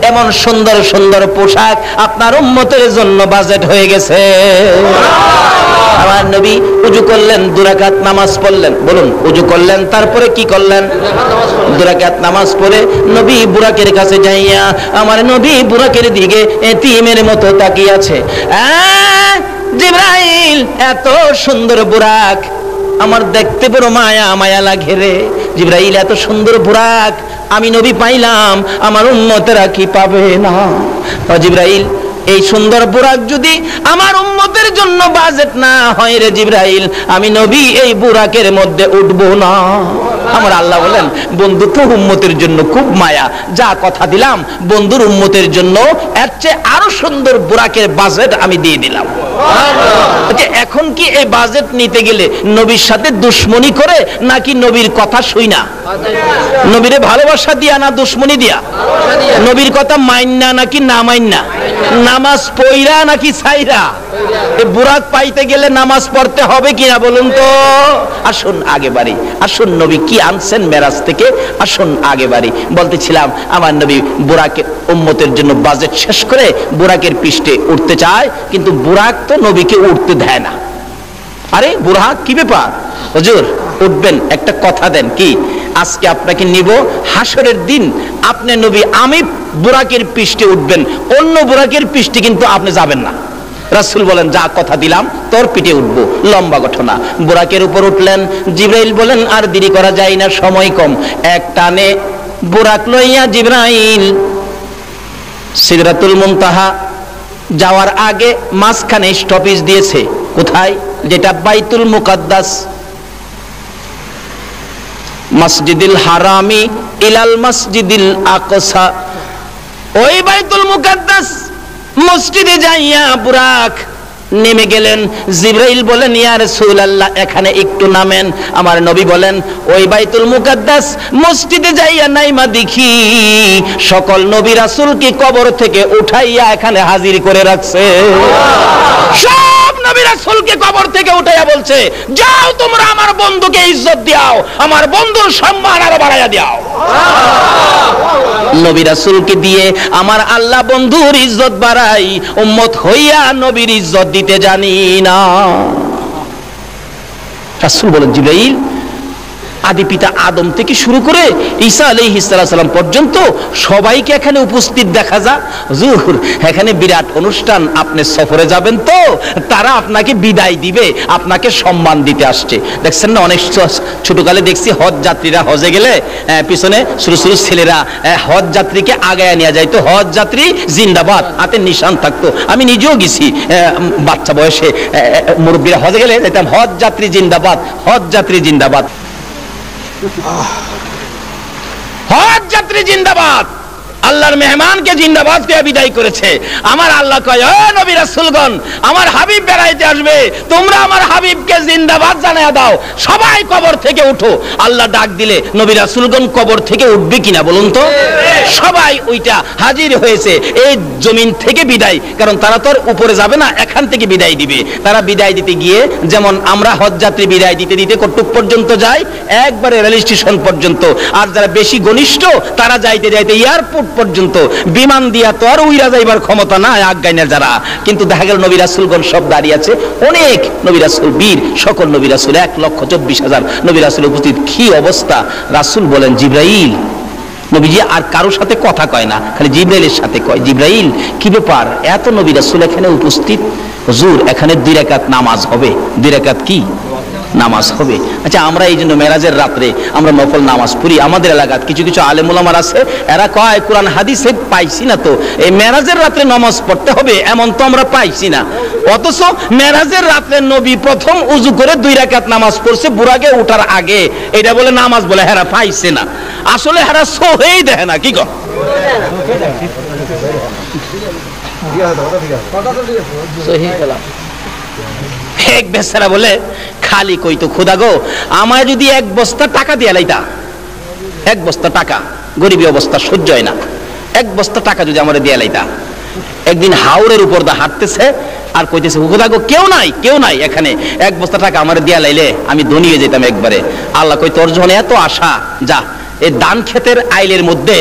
[SPEAKER 1] এমন সুন্দর সুন্দর পোশাক আপনার উম্মতের জন্য বাজেট হয়ে গেছে। আমার নবী ওযু করলেন, 2 রাকাত নামাজ পড়লেন। বলুন, ওযু করলেন, তারপরে কি করলেন? 2 রাকাত নামাজ পড়ে নবী বুরাকের কাছে যাইয়া, আমার নবী বুরাকের দিকে এতিমের মতো তাকিয়ে আছে। জিবরাইল এত সুন্দর বুরাক আমার দেখতে বড় মায়া মায়া লাগে রে। জিবরাইল এত সুন্দর বুরাক আমি নবী পাইলাম, আমার উম্মতেরা কি পাবে না? জিবরাইল এই সুন্দর বুরাক যদি আমার উম্মতের জন্য বাজেট না হয় রে জিবরাইল, আমি নবী এই বুরাকের মধ্যে উঠবো না। আমার আল্লাহ বলেন, বন্ধু তো উম্মতের জন্য খুব মায়া, যা কথা দিলাম বন্ধুর উম্মতের জন্য এর চেয়ে আরো সুন্দর বুরাকের বাজেট আমি দিয়ে দিলাম। এখন কি এই বাজেট নিতে গেলে নবীর সাথে দুশ্মনী করে নাকি নবীর কথা শুই না? নবীরে ভালোবাসা দিয়া না দুশ্মনী দিয়া? নবীর কথা মাইন্না নাকি না মাইন্না? নামাজ পড়া নাকি ছাইরা? বুরাক পাইতে গেলে নামাজ পড়তে হবে কিনা বলুন তো? আসুন আগে বাড়ি, আসুন নবী কি আনছেন মেরাজ থেকে, আসুন আগে বাড়ি। বলতেছিলাম আমার নবী বুরাকের উম্মতের জন্য বাজেট শেষ করে বুরাকের পৃষ্ঠে উঠতে চায়, কিন্তু বুরাক তো নবীকে উঠতে দেয় না। আরে বুরাক কি ব্যাপার? হুজুর উঠবেন, একটা কথা দেন। কি? আজকে আপনাকে নিব, হাসরের দিন আপনি নবী আমি বুরাকের পৃষ্ঠে উঠবেন, অন্য বুরাকের পৃষ্ঠে কিন্তু আপনি যাবেন না। রাসূল বলেন, যা কথা দিলাম তোর পিঠে উঠবো। লম্বা ঘটনা। বুরাকের উপর উঠলেন। জিবরাইল বলেন, আর দেরি করা যায় না, সময় কম। এক টানে বুরাক লইয়া জিবরাইল সিদরাতুল মুনতাহা যাওয়ার আগে মাঝখানে স্টপেজ দিয়েছে। কোথায়? যেটা বাইতুল মুকাদ্দাস, মসজিদুল হারামি ইলাল মসজিদুল আকসা। ওই বাইতুল মুকাদ্দাস মসজিদে যাইয়া বুরাক নেমে গেলেন। জিবরাইল বলেন, ইয়া রাসূলুল্লাহ এখানে একটু নামেন। আমার নবী বলেন, ওই বাইতুল মুকাদ্দাস মসজিদে যাইয়া নাইমা দেখি সকল নবী রাসূলকে কবর থেকে উঠাইয়া এখানে হাজির করে রাখছে। সব নবী রাসূলকে কবর থেকে উঠাইয়া বলছে, যাও তোমরা আমার বন্ধুকে ইজ্জত দাও, আমার বন্ধুর সম্মান আরো বাড়াইয়া দাও। নবী রাসূলকে দিয়ে আমার আল্লাহ বন্ধুর ইজ্জত বাড়াই, উম্মত হইয়া নবীর ইজ্জত দিতে জানি না। রাসূল বলেন, জিবরাইল, আদি পিতা আদম থেকে শুরু করে ঈসা আলাইহিস সালাম পর্যন্ত সবাইকে এখানে উপস্থিত দেখা যায়। হুজুর, এখানে বিরাট অনুষ্ঠান, আপনি সফরে যাবেন তো তারা আপনাকে বিদায় দিবে, আপনাকে সম্মান দিতে আসছে। দেখছেন না, অনেক ছোটকালে দেখছি হজ যাত্রীরা হজে গেলে পিছনে ছোট ছোট ছেলেরা হজ যাত্রীকে আগায় নিয়ে যাইতো, হজ যাত্রী জিন্দাবাদ হাতে নিশান থাকতো। আমি নিজেও গেছি বাচ্চা বয়সে, মুরব্বীরা হজে গেলে যেতাম হজ যাত্রী জিন্দাবাদ, হজ যাত্রী জিন্দাবাদ, হজ যাত্রী জিন্দাবাদ। আল্লাহর মেহমানকে জিন্দাবাদ কে বিদায় করেছে। আমার আল্লাহ কয়, ও নবী রাসূলগণ, আমার হাবিব বেড়াইতে আসবে, তোমরা আমার হাবিবকে জিন্দাবাদ জানায়া দাও, সবাই কবর থেকে উঠো। আল্লাহ ডাক দিলে নবী রাসূলগণ কবর থেকে উঠবে কিনা বলুন তো? সবাই ওইটা হাজির হয়েছে, এই জমিন থেকে বিদায়, কারণ তারা তো উপরে যাবে না, এখান থেকে বিদায় দিবে। তারা বিদায় দিতে গিয়ে যেমন আমরা হজ যাত্রী বিদায় দিতে দিতে কতটুক পর্যন্ত যাই, একবারে রেল স্টেশন পর্যন্ত, আর যারা বেশি ঘনিষ্ঠ তারা যাইতে যাইতে এয়ারপোর্ট পর্যন্ত। বিমান দিয়া তো আর উইরা যাইবার ক্ষমতা নাই আজ্ঞাইনা যারা, কিন্তু দেখা গেল নবী রাসূলগণ সব দাঁড়িয়ে আছে, অনেক নবী রাসূল, বীর সকল নবী রাসূল, 1,24,000 নবী রাসূল উপস্থিত। কি অবস্থা! রাসূল বলেন, জিবরাইল, নবীজি আর কারোর সাথে কথা কয় না, খালি জিবরাইলের সাথে কয়, জিবরাইল কি ব্যাপার, এত নবী রাসূল এখানে উপস্থিত? হুজুর, এখানে 2 রাকাত নামাজ হবে। 2 রাকাত কি নামাজ হবে? আচ্ছা, আমরা এই জন্য মেরাজের রাত্রে আমরা নফল নামাজ পড়ি। আমাদের এলাকার কিছু কিছু আলেম ওলামার আছে, এরা কয় কোরআন হাদিসে পাইছি না তো এই মেরাজের রাত্রে নামাজ পড়তে হবে, এমন তো আমরা পাইছি না। অথচ মেরাজের রাত্রে নবী প্রথম উযু করে 2 রাকাত নামাজ পড়ছে বুরাকে ওঠার আগে, এটা বলে নামাজ বলে, হেরা পাইছে না। আসলে হেরা সহেই দেখে না, কি কর এক বেচারা বলে, খালি কইতো, খোদা গো, আমায় যদি 1 বস্তা টাকা দিয়ে লাইতা, 1 বস্তা টাকা, গরিবী অবস্থা সহ্য হয় না, 1 বস্তা টাকা যদি আমার দিয়ে লাইতা। একদিন হাওরের উপর দা হাঁটতেছে আর কইতেছে, খোদা গো, কেউ নাই এখানে, 1 বস্তা টাকা আমার দিয়া লাইলে আমি ধনী হয়ে যেতাম একবারে। আল্লাহ কই, তোর যখন এত আশা, যা এই ধান ক্ষেতের আইলের মধ্যে,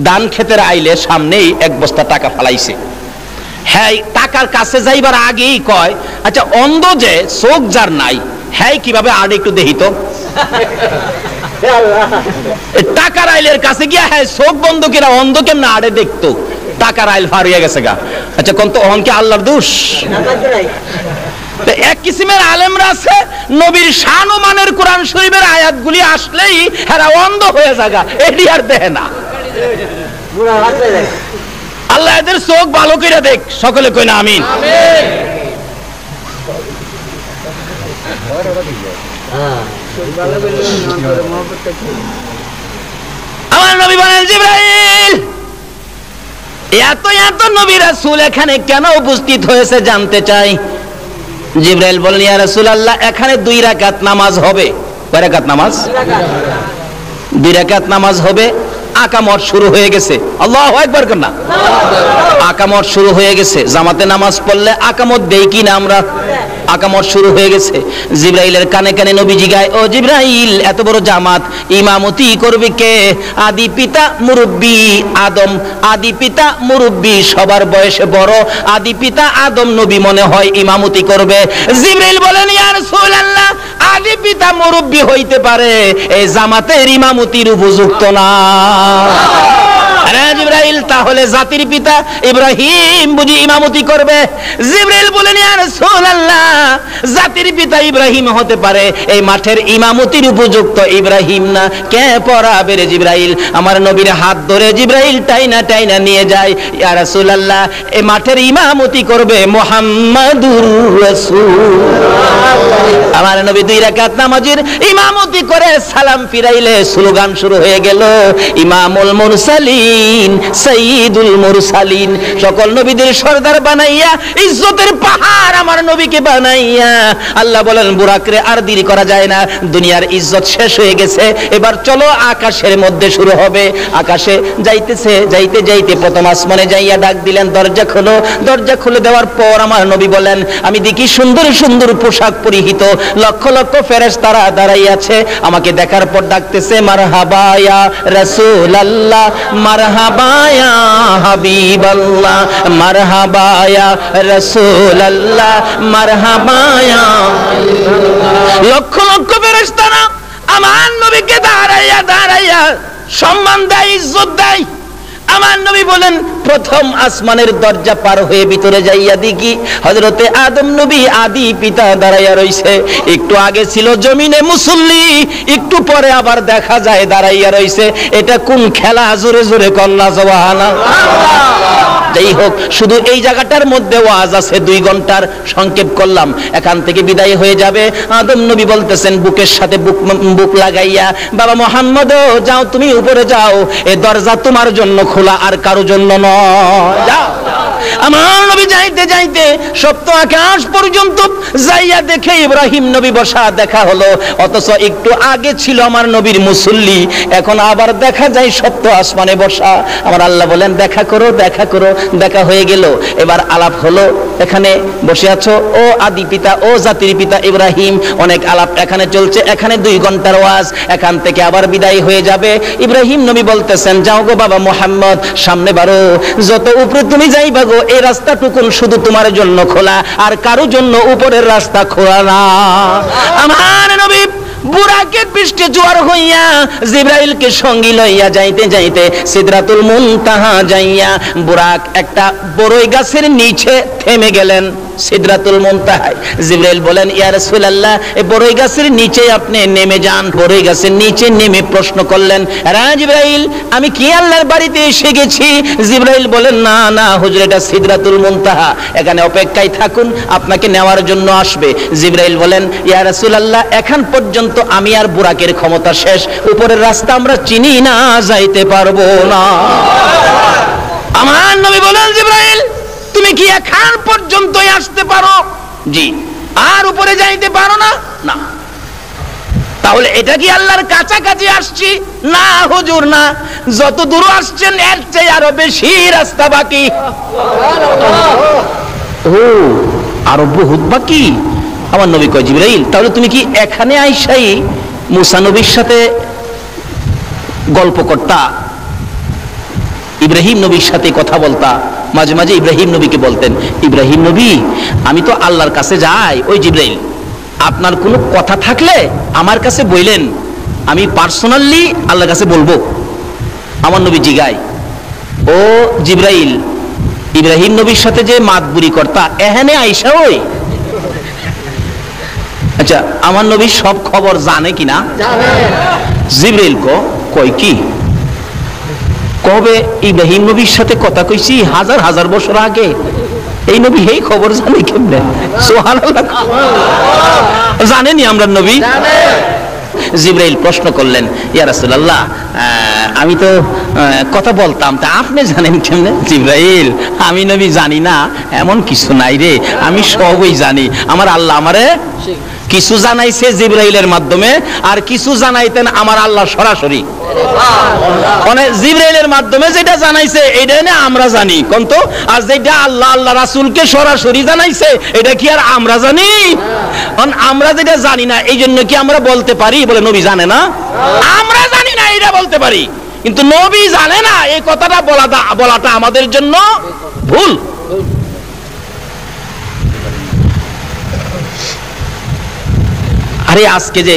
[SPEAKER 1] ধান ক্ষেতের আইলের সামনেই 1 বস্তা টাকা ফালাইছে। হ্যাঁ, টাকার কাছে যাইবার আগেই কয়, আচ্ছা অন্ধ যে চোখ যার নাই, হ্যাঁ কিভাবে আর একটু দেখি তো। টাকার আইলের কাছে গিয়া, হ্যাঁ চোখ বন্ধ কিনা অন্ধ কেমন আড়ে দেখতো, টাকার আইল ফার হয়ে গেছে গা। আচ্ছা কোন তো অহংকে আল্লাহর দোষ? এক কিসিমের আলেমরা আছে, নবীর শান ও মানের কোরআন শরীফের আয়াতগুলি আসলেই হেরা অন্ধ হয়ে যাগা, এটি আর দেখে না। আল্লাহ এদের চোখ ভালো করে দেখ, সকলে কই না আমিন। আমার নবী বলেন, জিবরাইল, এত নবী রাসূল এখানে কেন উপস্থিত হয়েছে জানতে চাই। জিবরাইল বলেন, ইয়া রাসূলুল্লাহ, এখানে 2 রাকাত নামাজ হবে। কয় রাকাত নামাজ? 2 রাকাত নামাজ হবে। আকামত শুরু হয়ে গেছে, আল্লাহু আকবার কন্যা, আকামত শুরু হয়ে গেছে। জামাতে নামাজ পড়লে আকামত দেই কি না আমরা? আকামত শুরু হয়ে গেছে। জিবরাইলের কানে কানে নবীজি গায়, ও জিবরাইল, এত বড় জামাত ইমামতি করবে কে? আদি পিতা মুরব্বী আদম, আদি পিতা মুরব্বী, সবার বয়সে বড় আদি পিতা আদম নবী মনে হয় ইমামতি করবে। জিবরাইল বলেন, ইয়া রাসূলুল্লাহ, আদি পিতা মুরব্বী হইতে পারে, এই জামাতের ইমামতির উপযুক্ত না। আরে জিবরাইল, তাহলে জাতির পিতা ইব্রাহিম বুঝি ইমামতি করবে? জিবরাইল বলেন, ইয়া রাসূলুল্লাহ, জাতির পিতা ইব্রাহিম হতে পারে, এই মাঠের ইমামতির উপযুক্ত ইব্রাহিম না। কে পড়াবে রে জিবরাইল? আমার নবীর হাত ধরে জিবরাইল টাইনা টাইনা নিয়ে যায়, ইয়া রাসূলুল্লাহ, এই মাঠের ইমামতি করবে মুহাম্মাদুর রাসূল। আমার নবী 2 রাকাত নামাজের ইমামতি করে সালাম ফিরাইলে স্লোগান শুরু হয়ে গেল, ইমামুল মুরসালিন নবিয়্যিন সাইয়্যিদুল মুরসালিন, সকল নবীদের সরদার বানাইয়া ইজ্জতের পাহাড় আমার নবীকে বানাইয়া আল্লাহ বলেন বুরাকরে আর দেরি করা যায় না, দুনিয়ার ইজ্জত শেষ হয়ে গেছে, এবার চলো আকাশের মধ্যে শুরু হবে। আকাশে যাইতেছে, যাইতে যাইতে প্রথম আসমানে যাইয়া ডাক দিলেন দরজা খোলো। দরজা খুলে দেওয়ার পর আমার নবী বলেন আমি দেখি সুন্দর সুন্দর পোশাক পরিহিত লক্ষ লক্ষ ফেরেশতারা দাঁড়াইয়া আছে, আমাকে দেখার পর ডাকতেছে মারহাবা ইয়া রাসূলুল্লাহ, মারহাবা ইয়া হাবিবাল্লাহ, মারহাবা ইয়া রাসূলুল্লাহ, মারহাবা ইয়া। লক্ষ লক্ষ ফেরেশতারা আমার নবীকে দাঁড়াইয়া দাঁড়াইয়া সম্মান দেয়, ইজ্জত দেয়। আমার নবী বলেন প্রথম আসমানের দরজা পার হয়ে ভিতরে যাইয়া দেখি হযরতে আদম নবী আদি পিতা দাঁড়াইয়া রইছে। একটু আগে ছিল জমিনে মুসল্লি, একটু পরে আবার দেখা যায় দাঁড়াইয়া রইছে। এটা কোন খেলা? জোরে জোরে কন্যা সুবহানাল্লাহ। যাই হোক, শুধু এই জায়গাটার মধ্যে ওয়াজ আছে 2 ঘন্টার, সংক্ষেপ করলাম। এখান থেকে বিদায় হয়ে যাবে। আদম নবী বলতেছেন বুকের সাথে বুক লাগাইয়া, বাবা মুহাম্মদ যাও, তুমি উপরে যাও, এই দরজা তোমার জন্য খোলা, আর কারো জন্য নয়, যাও। আমার নবী যাইতে যাইতে সপ্ত আকাশ পর্যন্ত যাইয়া দেখে ইব্রাহিম নবী বসা দেখা হলো, অথচ একটু আগে ছিল আমার নবীর মুসল্লি, এখন আবার দেখা যায় সপ্ত আসমানে বসা। আমার আল্লাহ বলেন দেখা করো, দেখা করো। দেখা হয়ে গেল, এবার আলাপ হলো। এখানে বসে আছো ও আদি পিতা, ও জাতির পিতা ইব্রাহিম, অনেক আলাপ এখানে চলছে। এখানে 2 ঘন্টার ওয়াজ, এখান থেকে আবার বিদায় হয়ে যাবে। ইব্রাহিম নবী বলতেছেন যাও গো বাবা মুহাম্মদ, সামনে বাড়ো, যত উপরে তুমি যাইবা গো, এই রাস্তাটুকুন শুধু তোমার জন্য খোলা, আর কারো জন্য উপরের রাস্তা খোলা না। আমার নবী বুরাকের পৃষ্ঠে জোয়ার হইয়া জিবরাইলকে সঙ্গী লইয়া যাইতে যাইতে সিদরাতুল মুনতাহা যাইয়া বুরাক একটা বড়ই গাছের নিচে থেমে গেলেন। সিদরাতুল মুনতাহা জিবরাইল বলেন ইয়া রাসূলুল্লাহ, এই বড়ই গাছের নিচে আপনি নেমে যান। বড়ই গাছের নিচে নেমে প্রশ্ন করলেন জিবরাইল, আমি কি আল্লাহর বাড়িতে এসে গেছি? জিবরাইল বলেন না না হুজুর, এটা সিদরাতুল মুনতাহা, এখানে অপেক্ষায় থাকুন, আপনাকে নেওয়ার জন্য আসবে। জিবরাইল বলেন ইয়া রাসূলুল্লাহ, এখন পর্যন্ত আমি আর বুরাকের ক্ষমতা শেষ, উপরের রাস্তা আমরা চিনি না, যাইতে পারবো না। আমার নবী বলেন জিবরাইল, তুমি কি এখন পর্যন্তই আসতে পারো? জি। আর উপরে যাইতে পারো না? না। তাহলে এটা কি আল্লাহর কাছাকাছি আসছি? না হুজুর না, যত দূর আসছেন এর চেয়ে আরো বেশি রাস্তা বাকি। ও, আরো বহুত বাকি। আমার নবী কয় জিবরাইল, তাহলে তুমি কি এখানে আইসাই মুসা নবীর সাথে গল্প করতা, ইব্রাহিম নবীর সাথে কথা বলতা? মাঝে মাঝে ইব্রাহিম নবীকে বলতেন ইব্রাহিম নবী আমি তো আল্লাহর কাছে যাই, ওই জিবরাইল আপনার কোনো কথা থাকলে আমার কাছে বললেন, আমি পার্সোনালি আল্লাহর কাছে বলবো। আমার নবী জিগায় ও জিবরাইল, ইব্রাহিম নবীর সাথে যে মাতবুরি করতা এখানে আইসা ওই, আচ্ছা আমার নবী সব খবর জানে কিনা? জিবরাইল কয় কি কবে ইব্রাহিম নবীর সাথে কথা কইছি হাজার হাজার বছর আগে, এই নবী এই খবর জানে কেমনে? সুবহানাল্লাহ, জানেনি আমরা নবী? জিবরাইল প্রশ্ন করলেন ইয়া রাসূলুল্লাহ, আমি তো কথা বলতাম, তা আপনি জানেন কেমনে? জিবরাইল, আমি নবী জানি না এমন কিছু নাই রে, আমি সবই জানি। আমার আল্লাহ আমারে কিছু জানাইছে জিবরাইলের মাধ্যমে, আর কিছু জানাইতেন আমার আল্লাহ সরাসরি। মানে জিবরাইলের মাধ্যমে যেটা জানাইছে এটা না আমরা জানি কোন তো, আর যেটা আল্লাহ আল্লাহ রাসূলকে সরাসরি জানাইছে এটা কি আর আমরা জানি? আমরা যেটা জানি না এই জন্য কি আমরা বলতে পারি বলে নবী জানে না? আমরা জানি না এটা বলতে পারি, কিন্তু নবী জানে না, এই কথাটা বলাটা আমাদের জন্য ভুল। আরে আজকে যে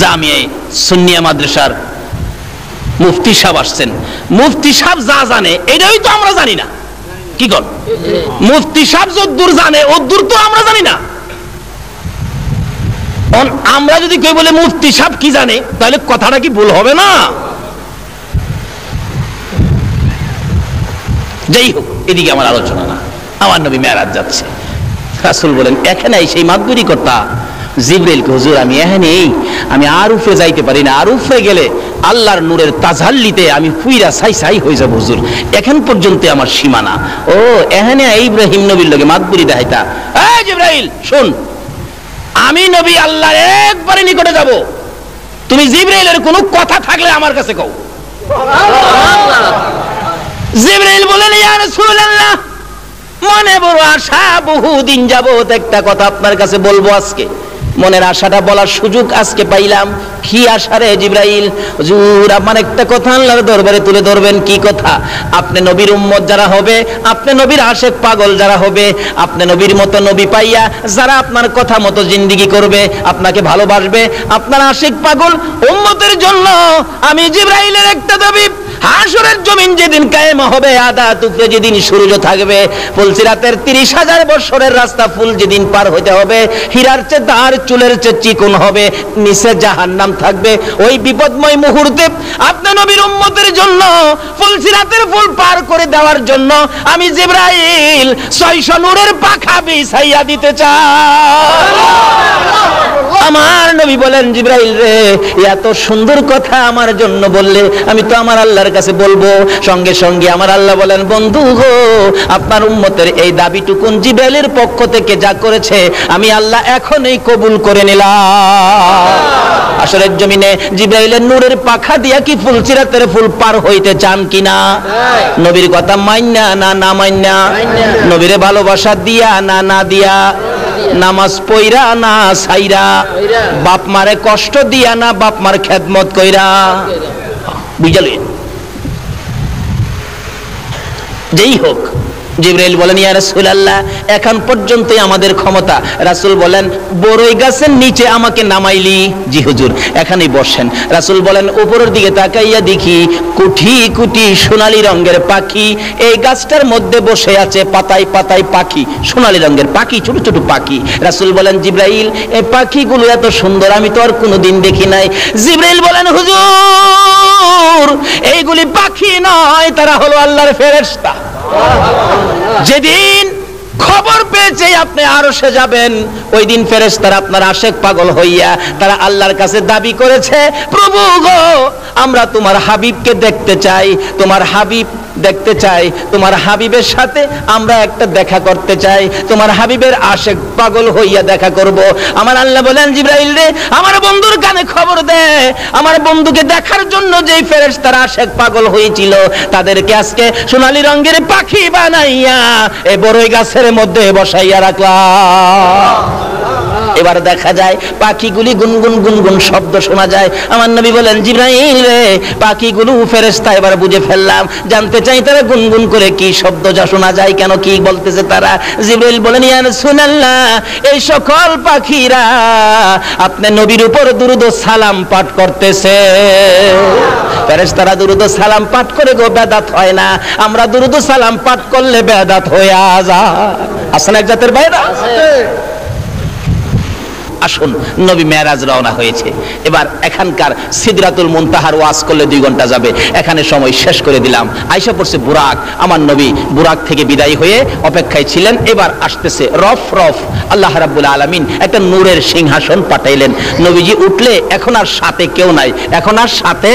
[SPEAKER 1] জামিয়া সুন্নিয়া মাদ্রাসার মুফতি সাহেব আসছেন, মুফতি সাহেব যা জানে এটাই তো আমরা জানি না, কি কর? মুফতি সাহেব যদ্দূর জানে ওদ্দূর তো আমরা জানি না। আমরা যদি কেউ বলে মুফতি সাহেব কি জানে, তাহলে কথাটা কি ভুল হবে না? যাই হোক, এদিকে আমার আলোচনা না। আমার নবী মেরাজ যাচ্ছে, রাসূল বলেন এখানে সেই মাতবুরি করতা। জিবরাইল কে হুজুর আমি এখানেই, আমি আর উপরে যাইতে পারি না, আর উপরে গেলে আল্লাহর নূরের তাজাল্লিতে আমি পুইরা ছাই হয়ে যাব হুজুর, এখন পর্যন্ত আমার সীমানা। ও এখানে ইব্রাহিম নবীর লগে মাতবুরি দেখাইতা, এই জিবরাইল শুন, আমি নবী আল্লাহর একবারে নিকটে যাব, তুমি জিবরাইলের কোনো কথা থাকলে আমার কাছে কও। জিবরাইল বলেন, ইয়া রাসূলুল্লাহ, মনে বড় আশা, বহুদিন যাবত একটা কথা আপনার কাছে বলবো, আজকে মনের আশাটা বলার সুযোগ আজকে পাইলাম। কি আশা রে জিবরাইল? হুজুর আমার একটা কথা আল্লাহর দরবারে তুলে ধরবেন। কি কথা? আপনি নবীর উম্মত যারা হবে, আপনি নবীর আশেক পাগল যারা হবে, আপনি নবীর মতো নবী পাইয়া যারা আপনার কথা মতো জিন্দেগি করবে, আপনাকে ভালোবাসবে, আপনার আশেক পাগল উম্মতের জন্য আমি জিবরাইলের একটা দাবি, হাসরের জমিন যেদিন কায়েম হবে, আদা টুকরে যেদিন সূর্য থাকবে, ফুলসিরাতের 30,000 বছরের রাস্তা ফুল যেদিন পার হতে হবে, হীরার চেয়ে দাঁড় চুলের চেয়ে চিকন হবে, নিচে জাহান্নাম থাকবে, ওই বিপদময় মুহূর্তে আপনি নবীর উম্মতের জন্য ফুলসিরাতের ফুল পার করে দেওয়ার জন্য আমি জিবরাইল 600 নূরের পাখা বিছাইয়া দিতে চাই। আমার নবী বলেন, জিবরাইল রে, এত সুন্দর কথা আমার জন্য বললে আমি তো আমার আল্লাহর কাছে বলবো। সঙ্গে সঙ্গে আমার আল্লাহ বলেন, বন্ধু গো, আপনার উম্মতের এই দাবিটুকুন জিবরাইলের পক্ষ থেকে যা করেছে আমি আল্লাহ এখনই কবুল করে নিলাম। আসরের জমিনে জিবরাইলের নূরের পাখা দিয়া কি ফুলসিরাতের ফুল পার হইতে চান কিনা? নবীর কথা মাইন্না না না মাইন্না? নবীরে ভালোবাসা দিয়া না না দিয়া? নামাজ পইরা না সাইরা? বাপ মারে কষ্ট দিয়া না বাপ মার খেদমত কইরা? বুঝলি? যেই হোক, জিবরাইল বলেন, ইয়া রাসূলুল্লাহ, এখন পর্যন্তই আমাদের ক্ষমতা। রাসূল বলেন, বড়ই গাছের নিচে আমাকে নামাইলি? জি হুজুর, এখানেই বসেন। রাসূল বলেন, উপরের দিকে তাকাইয়া দেখি কোটি কোটি সোনালী রঙের পাখি এই গাছটার মধ্যে বসে আছে, পাতায় পাতায় পাখি, সোনালী রঙের পাখি, ছোট ছোট পাখি। রাসূল বলেন, জিবরাইল, এই পাখিগুলো এত সুন্দর আমি তো আর কোনোদিন দেখি নাই। জিবরাইল বলেন, হুজুর, এইগুলি পাখি নয়, তারা হলো আল্লাহর ফেরেশতা। যেদিন খবর পেয়েছে আপনি আরশে যাবেন, ওই দিন ফেরেশতারা আপনার আশেক পাগল হইয়া তারা আল্লাহর কাছে দাবি করেছে, প্রভু গো, আমরা তোমার হাবিবকে দেখতে চাই, তোমার হাবিব দেখতে চাই, তোমার হাবিবের সাথে আমরা একটা দেখা করতে চাই, তোমার হাবিবের আশেক পাগল হইয়া দেখা করব। আমার আল্লাহ বলেন, জিবরাইল রে, আমার বন্ধুর কানে খবর দে, আমার বন্ধুকে দেখার জন্য যেই ফেরেশতারা আশেক পাগল হয়েছিল তাদেরকে আজকে সোনালী রঙের পাখি বানাইয়া এই বড়ই গাছের মধ্যে বসাইয়া রাখলাম। এবার দেখা যায় পাখিগুলি গুনগুন গুনগুন শব্দ শোনা যায়। আমার নবী বলেন, জিবরাইল রে, পাখিগুলো ফেরেশতা এবার বুঝে ফেললাম, জানতে চাই তারা গুনগুন করে কি শব্দ যা শোনা যায়, কেন কি বলতেছে তারা। জিবরাইল বলেন, ইয়া রাসূলুল্লাহ, এই সকল পাখিরা আপনার নবীর উপর দুরূদ ও সালাম পাঠ করতেছে। ফেরেশতারা দুরূদ ও সালাম পাঠ করে গো বেদাত হয় না, আমরা দুরূদ ও সালাম পাঠ করলে বেদাত হয়ে যায়। আসলে এক জাতের বাইরা আসুন, নবী মেরাজ রওনা হয়েছে। এবার এখানকার সিদরাতুল মুনতাহার ওয়াজ করলে 2 ঘন্টা যাবে, এখানে সময় শেষ করে দিলাম। আয়েশা পড়ছে বুরাক, আমার নবী বুরাক থেকে বিদায় হয়ে অপেক্ষায় ছিলেন। এবার আসতেছে রফ রফ, আল্লাহ রাব্বুল আলামিন একটা নূরের সিংহাসন পাঠাইলেন। নবীজি উঠলে এখন আর সাথে কেউ নাই, এখন আর সাথে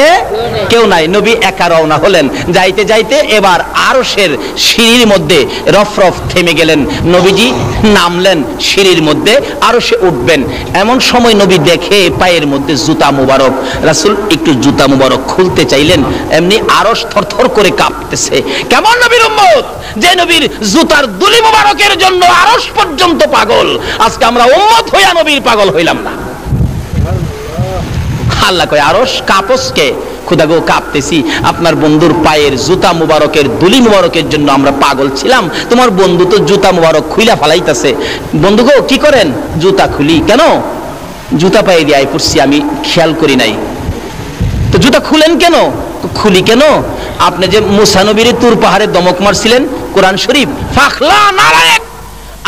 [SPEAKER 1] কেউ নাই, নবী একা রওনা হলেন। যাইতে যাইতে এবার আরশের সিঁড়ির মধ্যে রফ রফ থেমে গেলেন। নবীজি নামলেন সিঁড়ির মধ্যে, আরশে উঠবেন। এমন সময় নবী দেখে পায়ের মধ্যে জুতা মুবারক। রাসূল একটু জুতা মুবারক খুলতে চাইলেন, এমনি আরশ থরথর করে কাঁপতেছে। কেমন নবীর উম্মত, যে নবীর জুতার দুলি মুবারকের জন্য আরশ পর্যন্ত পাগল। আজকে আমরা উম্মত হইয়া নবীর পাগল হইলাম না। আল্লাহ কয়, আরশ কাঁপসকে? খুদা গো, কাঁপতেছি, আপনার বন্ধুর পায়ের জুতা মুবারকের দুলি মুবারকের জন্য আমরা পাগল ছিলাম। তোমার বন্ধু তো জুতা মুবারক খুইলা ফালাইতেছে। বন্ধু গো, কি করেন? জুতা খুলি। কেন? জুতা পায়ে দিয়ে পড়ছি, আমি খেয়াল করি নাই। তো জুতা খুলেন কেন? খুলি কেন? আপনি যে মুসা নবীর তুর পাহাড়ে দমক মারছিলেন, কোরআন শরীফ, ফাখলা নালায়েক,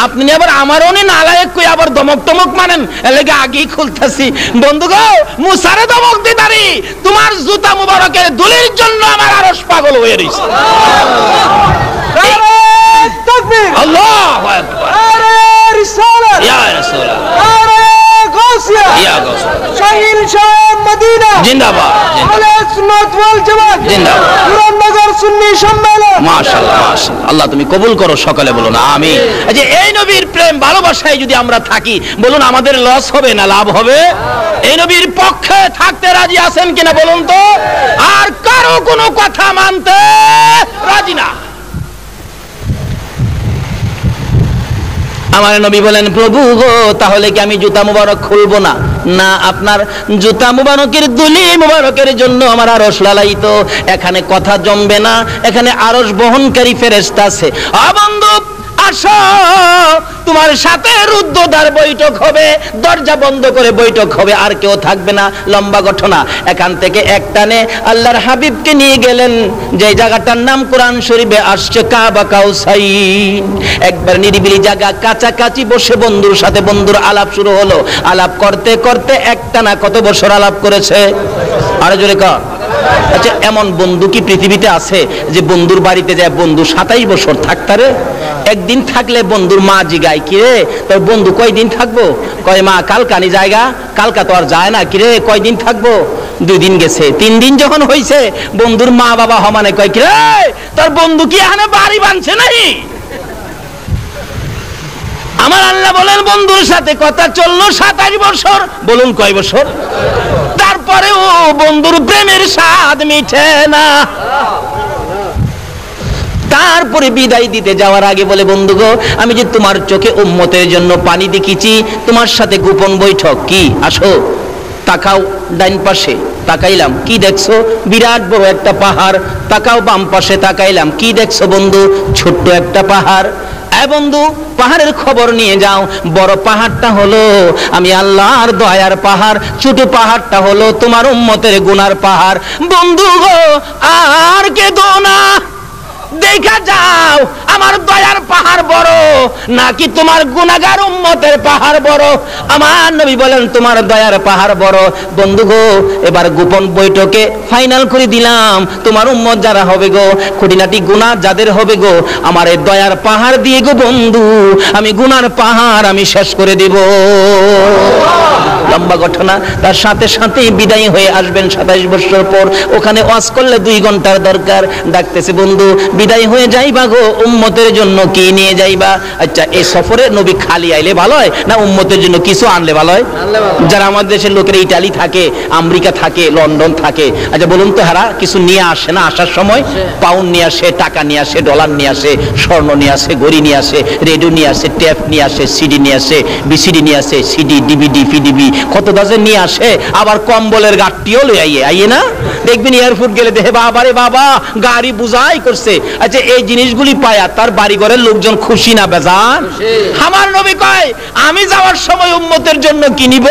[SPEAKER 1] আপনি আবার আমারও নালায়েক কই আবার দমক টমক মানেন, এলাকে আগেই খুলতাছি। বন্ধু গো, মুসারে দমক দিতারি, তোমার জুতা মুবারকের দুলির জন্য আমার আরশ পাগল হয়ে রইছে। নারে তাকবীর, আল্লাহু আকবার, নারে রিসালাত, ইয়া রাসূলুল্লাহ, নারে গাউসিয়া, ইয়া গাউসিয়া, শাহিন শাহ মদিনা।
[SPEAKER 2] মদিনা
[SPEAKER 1] জিন্দাবাদ,
[SPEAKER 2] আহলে সুন্নাত ওয়াল জামাত
[SPEAKER 1] জিন্দাবাদ।
[SPEAKER 2] পুরাননগর সুন্নি সম্মেলন।
[SPEAKER 1] মাশাআল্লাহ মাশাআল্লাহ, আল্লাহ তুমি কবুল করো, সকালে বলুন আমিন। যে এই নবীর প্রেম ভালোবাসায় যদি আমরা থাকি, বলুন আমাদের লস হবে না লাভ হবে? এই নবীর পক্ষে থাকতে রাজি আছেন কিনা বলুন তো? আর কারো কোনো কথা মানতে রাজি না। আমার নবী বলেন, প্রভু গো, তাহলে কি আমি জুতা মুবারক খুলবো না? না, আপনার জুতা মুবারকের দুলি মুবারকের জন্য আমার আরশ লালায়িত, এখানে কথা জমবে না, এখানে আরশ বহনকারী ফেরেশতা আছে। বন্ধু আসো, তোমার সাথে রুদ্ধদ্বার বৈঠক হবে, দরজা বন্ধ করে বৈঠক হবে, আর কেউ থাকবে না। লম্বা ঘটনা। এখান থেকে একটানে আল্লাহর হাবিবকে নিয়ে গেলেন যে জায়গাটার নাম কোরআন শরীফে আসছে কাবা কাউসাইন। একবার নিরিবিলি জায়গা, কাছাকাছি বসে বন্ধুর সাথে বন্ধুর আলাপ শুরু হলো। আলাপ করতে করতে একটানা কত বছর আলাপ করেছে? আরো জোরে কর। আচ্ছা, এমন বন্ধু কি পৃথিবীতে আছে যে বন্ধুর বাড়িতে যায় বন্ধু 27 বছর থাকতারে? একদিন থাকলে বন্ধুর মা জিগায়, কিরে তোর বন্ধু কয়দিন থাকবো? কয় মা কালকানি জায়গা, কালকা তো আর যায় না। কিরে কয়দিন থাকবো? 2 দিন গেছে। 3 দিন যখন হইছে, বন্ধুর মা বাবা হমানে কয়, কিরে তোর বন্ধু কি এখানে বাড়ি বানছে নাই? আমার আল্লাহ বলেন, বন্ধুর সাথে কথা চললো 27 বছর। বলুন কয় বছর? তারপরে ও বন্ধুর প্রেমের স্বাদ মিঠে না। তারপরে বিদায় দিতে যাওয়ার আগে বলে, বন্ধু গো, আমি যে তোমার চোখে উম্মতের জন্য পানি দেখিছি, তোমার সাথে গোপন বৈঠক। কি? আসো, তাকাও ডাইন পাশে। তাকাইলাম, কি দেখছো? বিরাট বড় একটা পাহাড়। তাকাও বাম পাশে, তাকাইলাম, কি দেখছো বন্ধু? ছোট্ট একটা পাহাড়। বন্ধু, পাহাড়ের খবর নিয়ে যাও। বড় পাহাড়টা হলো আমি আল্লাহর দয়ার পাহাড়, ছোট পাহাড়টা হলো তোমার উম্মতের গুনার পাহাড়। বন্ধু গো, আর কেঁদো না, দেখা যাও আমার দয়ার পাহাড় বড় নাকি তোমার গুনাহগার উম্মতের পাহাড় বড়। আমার নবী বলেন, তোমার দয়ার পাহাড় বড়। বন্ধু গো, এবার গোপন বৈঠকে ফাইনাল করে দিলাম, তোমার উম্মত যারা হবে গো, খুঁটিনাটি গুনাহ যাদের হবে গো, আমার এই দয়ার পাহাড় দিয়ে গো বন্ধু আমি গুনার পাহাড় আমি শেষ করে দিব। লম্বা ঘটনা। তার সাথে সাথে বিদায় হয়ে আসবেন 27 বছর পর। ওখানে ওয়াজ করলে 2 ঘন্টার দরকার। ডাকতেছে, বন্ধু বিদায় হয়ে যাইবা গো, উম্মতের জন্য কি নিয়ে যাইবা? আচ্ছা, এই সফরে নবী খালি আইলে ভালো হয় না উম্মতের জন্য কিছু আনলে ভালো হয়? যারা আমাদের দেশের লোকেরা ইটালি থাকে, আমেরিকা থাকে, লন্ডন থাকে, আচ্ছা বলুন তো, হারা কিছু নিয়ে আসে না? আসার সময় পাউন্ড নিয়ে আসে, টাকা নিয়ে আসে, ডলার নিয়ে আসে, স্বর্ণ নিয়ে আসে, ঘড়ি নিয়ে আসে, রেডিও নিয়ে আসে, টেপ নিয়ে আসে, সিডি নিয়ে আসে, বিসিডি নিয়ে আসে, সিডি ডিভিডি ফিডিবি কত দাজে নিয়ে আসে। আবার কম্বলের গাঠটিও লই আইয়ে না? দেখবেন এয়ারপোর্ট গেলে দেখে, বাবা রে বাবা, গাড়ি বুঝাই করছে। আচ্ছা, এই জিনিসগুলি পায়া তার বাড়ি ঘরের লোকজন খুশি না বেজান? আমার নবী কয়, আমি যাওয়ার সময় উম্মতের জন্য কি নিব?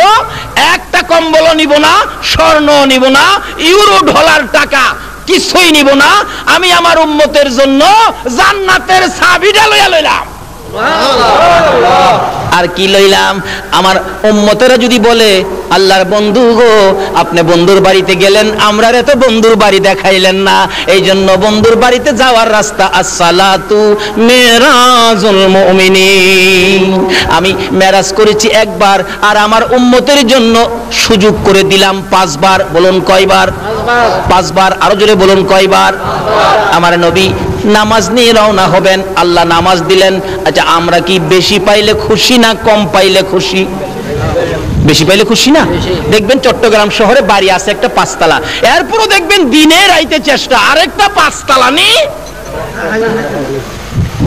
[SPEAKER 1] একটা কম্বলও নিব না, স্বর্ণ নিব না, ইউরো ডলার টাকা কিছুই নিব না। আমি আমার উম্মতের জন্য জান্নাতের চাবিটা লইয়া লইলাম। আর কি লইলাম? আমার উম্মতেরা যদি বলে, আল্লাহর বন্ধু গো, আপনি বন্ধুর বাড়িতে গেলেন, আমরা তো বন্ধুর বাড়ি দেখাইলেন না, এই জন্য বন্ধুর বাড়িতে যাওয়ার রাস্তা আসসালাতু মেরাজুল মুমিনিন। আমি মেরাজ করেছি একবার, আর আমার উম্মতের জন্য সুযোগ করে দিলাম 5 বার। বলুন কয়বার? 5 বার। আরো জোরে বলুন কয়বার? আমার নবী নামাজ নিয়ে রওনা হবেন, আল্লাহ নামাজ দিলেন। আচ্ছা, আমরা কি বেশি পাইলে খুশি না কম পাইলে খুশি? বেশি পাইলে খুশি না? দেখবেন চট্টগ্রাম শহরে বাড়ি আছে একটা 5 তলা, এরপরও দেখবেন দিনে রাইতে চেষ্টা আরেকটা 5 তলা নিয়ে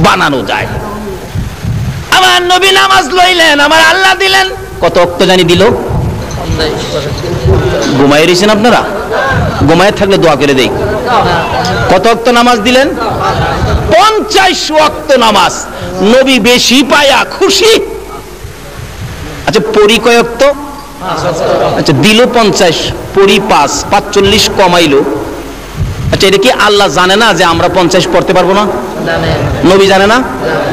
[SPEAKER 1] বানানো যায়। আমার নবী নামাজ লইলেন, আমার আল্লাহ দিলেন। কত ওয়াক্ত জানি দিল? ঘুমায় রয়েছেন আপনারা? ঘুমায় থাকলে দোয়া করে দেই। কত ওয়াক্ত নামাজ দিলেন? 50 ওয়াক্ত নামাজ। নবী বেশি পায়া খুশি। আচ্ছা, পরি কয় ওয়াক্ত? আচ্ছা, দিল 50, পরি 5, 45 কমাইলো। আচ্ছা, এটা কি আল্লাহ জানে না যে আমরা 50 পড়তে পারবো না? নবী জানে না?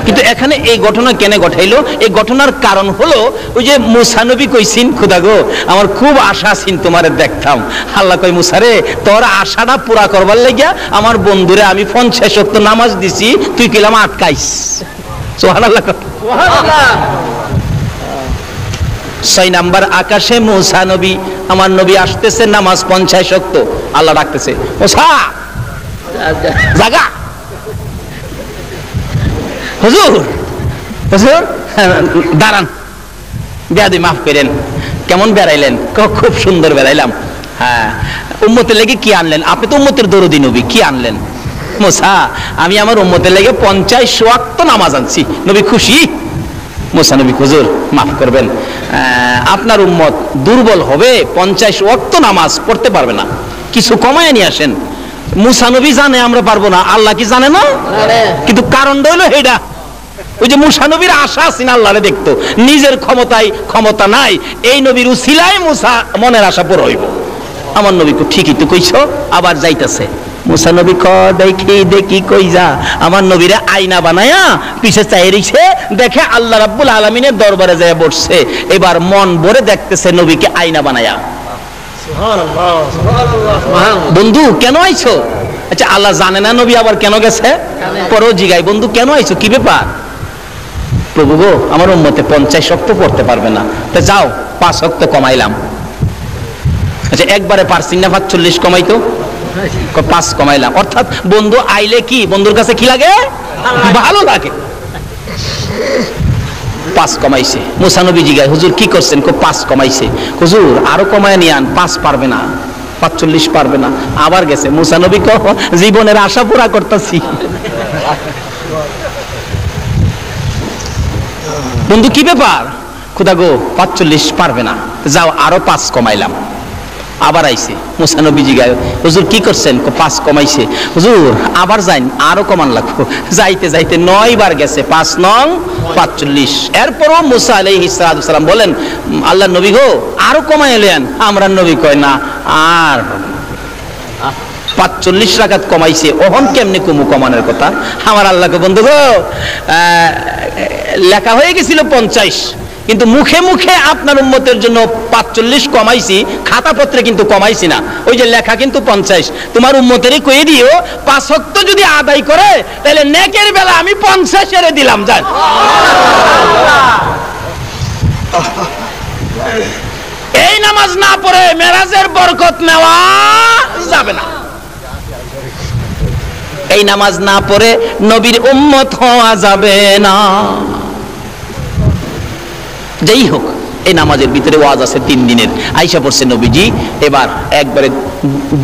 [SPEAKER 1] কিন্তু এখানে এই ঘটনা কেন ঘটাইলো? এই ঘটনার কারণ হলো, ওই যে মুসা নবী কইছিন, খোদা গো, আমার খুব আশা ছিল তোমারে দেখতাম। আল্লাহ কই, মুসা রে, তোর আশাটা পুরা করবার লাগিয়া আমার বন্ধুরে আমি 50 ওয়াক্ত নামাজ দিছি, তুই কিলাম আটকাইস। সুবহানাল্লাহ। 6 নাম্বার আকাশে মুসা নবী, আমার নবী আসতেছে, নামাজ 50 ওয়াক্ত। আল্লাহ ডাকতেছে, মুসা জাগা। হুজুর হুজুর দাঁড়ান, বেয়াদি মাফ করেন। কেমন বেড়াইলেন? খুব সুন্দর বেড়াইলাম। হ্যাঁ, উম্মতের লেগে কি আনলেন? আপনি তো উম্মতের দরদি নবী, কি আনলেন? মুসা, আমি আমার উম্মতের লেগে 50 ওয়াক্ত নামাজ আনছি। নবী খুশি? মুসা নবী, হুজুর মাফ করবেন, আপনার উম্মত দুর্বল হবে, 50 ওয়াক্ত নামাজ পড়তে পারবে না, কিছু কমায় নিয়ে আসেন। মুসা নবী জানে আমরা পারবো না, আল্লাহ কি জানে না? কিন্তু কারণটা হলো এইটা, ওই যে মুসা নবীর আশা আছেন আল্লাহরে দেখতো, নিজের ক্ষমতায় ক্ষমতা নাই, এই নবীর উসিলায় মুসা মনের আশা পুরো হইব। আমার নবী ঠিকই তো কইছো, আবার যাইতেছে। মুসা নবী দেখি দেখি কই যা, আমার নবীরে আয়না বানায়া পিছে চাই রইছে, দেখে আল্লাহ রাব্বুল আলামিনের দরবারে যায় বসছে। এবার মন ভরে দেখতেছে নবীকে আয়না বানায়া। বন্ধু কেন আইছো? আচ্ছা, আল্লাহ জানে না নবী আবার কেন গেছে? পরও জিগাই, বন্ধু কেন আইছো, কি ব্যাপার? প্রভু গো, আমার উম্মতে 50 ওয়াক্ত পড়তে পারবে না, তা যাও 5 ওয়াক্ত কমাইলাম। আচ্ছা, একবারে পারছি না 45 কমাইতো? 5 কমাইলাম। অর্থাৎ বন্ধু আইলে কি বন্ধুর কাছে কি লাগে? ভালো লাগে। 5 কমাইছে। মুসা নবী জিগায়, হুজুর কি করছেন? 5 কমাইছে। হুজুর আরো কমায় নিয়ে আন, 5 পারবে না, 45 পারবে না। আবার গেছে। মুসা নবী জীবনের আশা পুরা করতেছি। বন্ধু কি ব্যাপার? খুদা গো 45 পারবে না, যাও আরো 5 কমাইলাম। আবার আইছে। মুসা নবী জিগায়, হুজুর কি করছেন? 5 কমাইছে। হুজুর আবার যাইন, আরো কমান লাগবে। যাইতে যাইতে 9 বার গেছে, 5 নং 45। এরপরও মুসা আলাইহিস সালাম বলেন, আল্লাহ নবী গো আরো কমাই এলেন। আমরা নবী কয় না, আর 45 রাকাত কমাইছে, ওহন কেমনে কমু কমানোর কথা? আমার আল্লাহকে বন্ধু গো, লেখা হয়ে গেছিল 50, কিন্তু মুখে মুখে আপনার উম্মতের জন্য 45 কমাইছি, খাতা পত্রে কিন্তু কমাইছি না। ওই যে লেখা কিন্তু 50। তোমার উম্মতেরই কয়ে দিও 5 ওয়াক্ত যদি আদায় করে তাহলে নেকের বেলা আমি 50 এর দিলাম। যান, এই নামাজ না পড়ে মেরাজের বরকত নেওয়া যাবে না। এই নামাজ না পড়ে নবীর উম্মত হওয়া যাবে না। যাই হোক, এই নামাজের ভিতরে ওয়াজ আছে 3 দিনের। আইসা পড়ছে নবীজি, এবার একবারে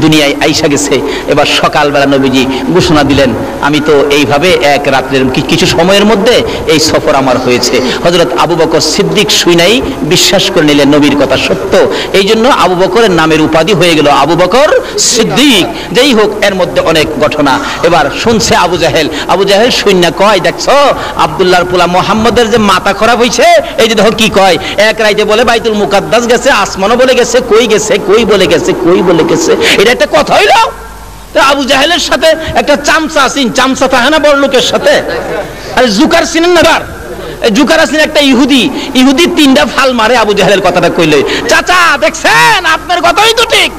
[SPEAKER 1] দুনিয়ায় আইসা গেছে। এবার সকালবেলা নবীজি ঘোষণা দিলেন, আমি তো এইভাবে এক রাত্রের কিছু সময়ের মধ্যে এই সফর আমার হয়েছে। হযরত আবু বকর সিদ্দিক শুনাই বিশ্বাস করে নিলেন নবীর কথা সত্য। এই জন্য আবু বকরের নামের উপাধি হয়ে গেল আবু বকর সিদ্দিক। যাই হোক, এর মধ্যে অনেক ঘটনা। এবার শুনছে আবু জাহেল। আবু জাহেল শুননা কয়, দেখছো আব্দুল্লাহর পোলা মুহাম্মদের যে মাথা খারাপ হয়েছে, এই যে দেখো কি কয়, এক রাইতে বলে বাইতুল মুকাদ্দাস গেছে, আসমানও বলে গেছে, কই গেছে, কই বলে গেছে, কই বলে গেছে। এটা একটা কথা হইল? আবু জাহেলের সাথে একটা চামচা আছেন, চামচা থাকে না বড় লোকের সাথে? আরে জুকার চিনেন না? জুকার আছেন একটা ইহুদি, ইহুদি 3টা ফাল মারে আবু জাহেলের কথাটা কইলে, চাচা দেখছেন আপনার কথাই তো ঠিক।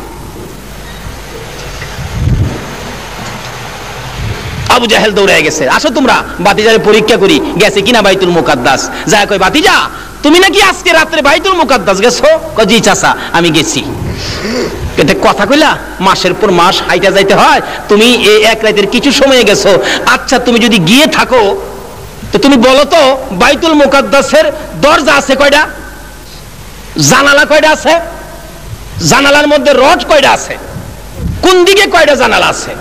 [SPEAKER 1] আবু জাহেল দৌড়ে গেছে, আসো তোমরা বাতিজারে পরীক্ষা করি গেছে কিনা বাইতুল মুকাদ্দাস। যায় কই, বাতিজা তুমি নাকি আজকে রাত্রে বাইতুল মুকাদ্দাস গেছো? জি চাচা আমি গেছি। কিন্তু কথা কইলা, মাসের পর মাস হাইটা যাইতে হয়, তুমি এই এক রাতের কিছু সময় গেছো। আচ্ছা তুমি যদি গিয়ে থাকো তো তুমি বলো তো বাইতুল মুকাদ্দাসের দরজা আছে কয়টা? জানালা কয়টা আছে? জানালার মধ্যে রড কয়টা আছে? কোন দিকে কয়টা জানালা আছে?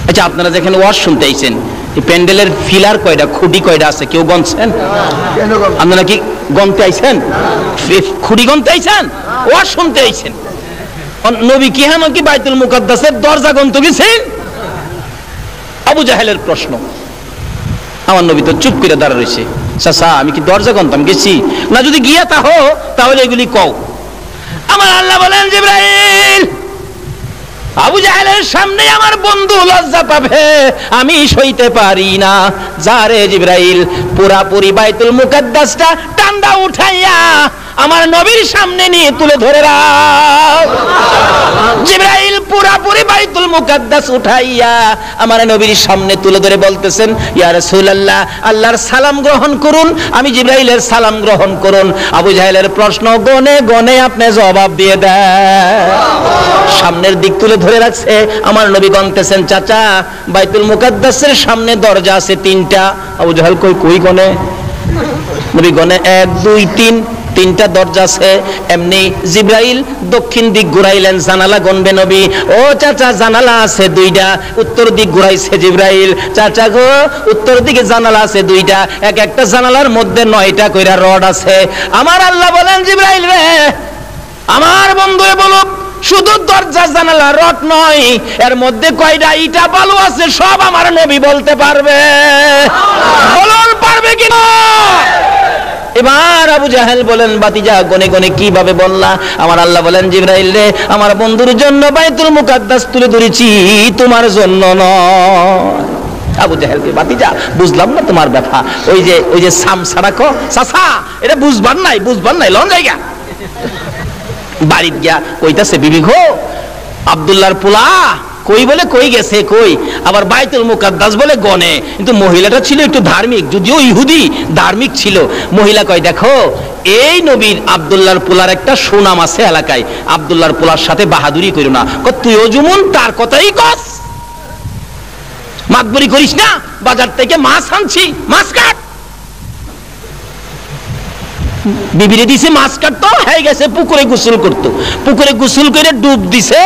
[SPEAKER 1] আচ্ছা আপনারা যেখানে ওয়াজ শুনতে আইছেন, এই প্যান্ডেলের ফিলার কয়টা, খুঁটি কয়টা আছে কেউ গণছেন? আপনারা কি গণতে আইছেন? খুঁটি গণতে আইছেন? ওয়াজ শুনতে আইছেন? নবী কি হ্যাঁ কি বাইতুল মুকাদ্দাসের দরজা গণতে গেছেন? আবু জাহেলের প্রশ্ন। আমার নবী তো চুপ করে দাঁড়া রয়েছে। চাচা আমি কি দরজা গণতাম? গেছি না, যদি গিয়া তাহো তাহলে এগুলি কও। আমার আল্লাহ বলেন, জিবরাইল আবু জাহেলের সামনে আমার বন্ধু লজ্জা পাবে, আমি সইতে পারি না। যারে জিবরাইল পুরাপুরি বাইতুল মুকাদ্দাসটা টান্ডা উঠাইয়া আমার নবীর সামনে নিয়ে তুলে ধরে রাখ। জিবরাইল পুরাপুরি বাইতুল বাইতুল মুকাদ্দাস উঠাইয়া আমার নবীর সামনে তুলে ধরে বলতেছেন, ইয়া রাসূলুল্লাহ, আল্লাহর সালাম গ্রহণ করুন, আমি জিবরাইলের সালাম গ্রহণ করুন। আবু জাহেলের প্রশ্ন গনে গনে আপনি জবাব দিয়ে দেন। সামনের দিক তুলে ধরে রাখছে, আমার নবী গনতেছেন, চাচা বাইতুল মুকাদ্দাসের সামনে দরজা আছে 3টা। আবু জাহেল কই গনে? নবী গনে 1 2 3, 3টা দরজা আছে। এমনি জিবরাইল দক্ষিণ দিক ঘুরাইলেন, জানালা গনবে নবী। ও চাচা, জানালা আছে 2টা। উত্তর দিক ঘুরাইছে জিবরাইল, চাচা গো উত্তর দিকে জানালা আছে 2টা, এক একটা জানালার মধ্যে 9টা কইরা রড আছে। আমার আল্লাহ বলেন, জিবরাইল রে, আমার বন্ধুরে বলো, শুধু দরজা জানালা রড নয়, এর মধ্যে কয়টা ইটা বালু আছে সব আমার নবী বলতে পারবে। বলুন পারবে কিনা? এবার আবু জাহেল বলেন, বাতিজা গনে গনে কিভাবে বললা? আমার আল্লাহ বলেন, জিবরাইল রে, আমার বন্ধুর জন্য বাইতুল মুকাদ্দাস তুলে ধরেছি, তোমার জন্য নয়। আবু জাহেলকে, বাতিজা বুঝলাম না তোমার ব্যাপার, ওই যে সামসারা কো চাচা, এটা বুঝবার নাই লন জায়গা। বাড়িতে গিয়া কইতাছে, বিবি গো, আব্দুল্লাহর পোলা কই বলে কই গেছে, কই আবার বাইতুল মুকাদ্দাস বলে গনে। কিন্তু মহিলাটা ছিল একটু ধার্মিক, যদিও ইহুদি, ধার্মিক ছিল। মহিলা কয়, দেখো এই নবীর আব্দুল্লাহর পোলার একটা সুনাম আছে এলাকায়, আব্দুল্লাহর পোলার সাথে বাহাদুরি কইরো না। তুইও যেমন তার কথাই কস, মাতবরি করিস না, বাজার থেকে মাছ আনছি, মাছ কাট। বিবিরে দিছে মাছ কাটতো, হয়ে গেছে পুকুরে গোসল করতো। পুকুরে গোসল করে ডুব দিছে,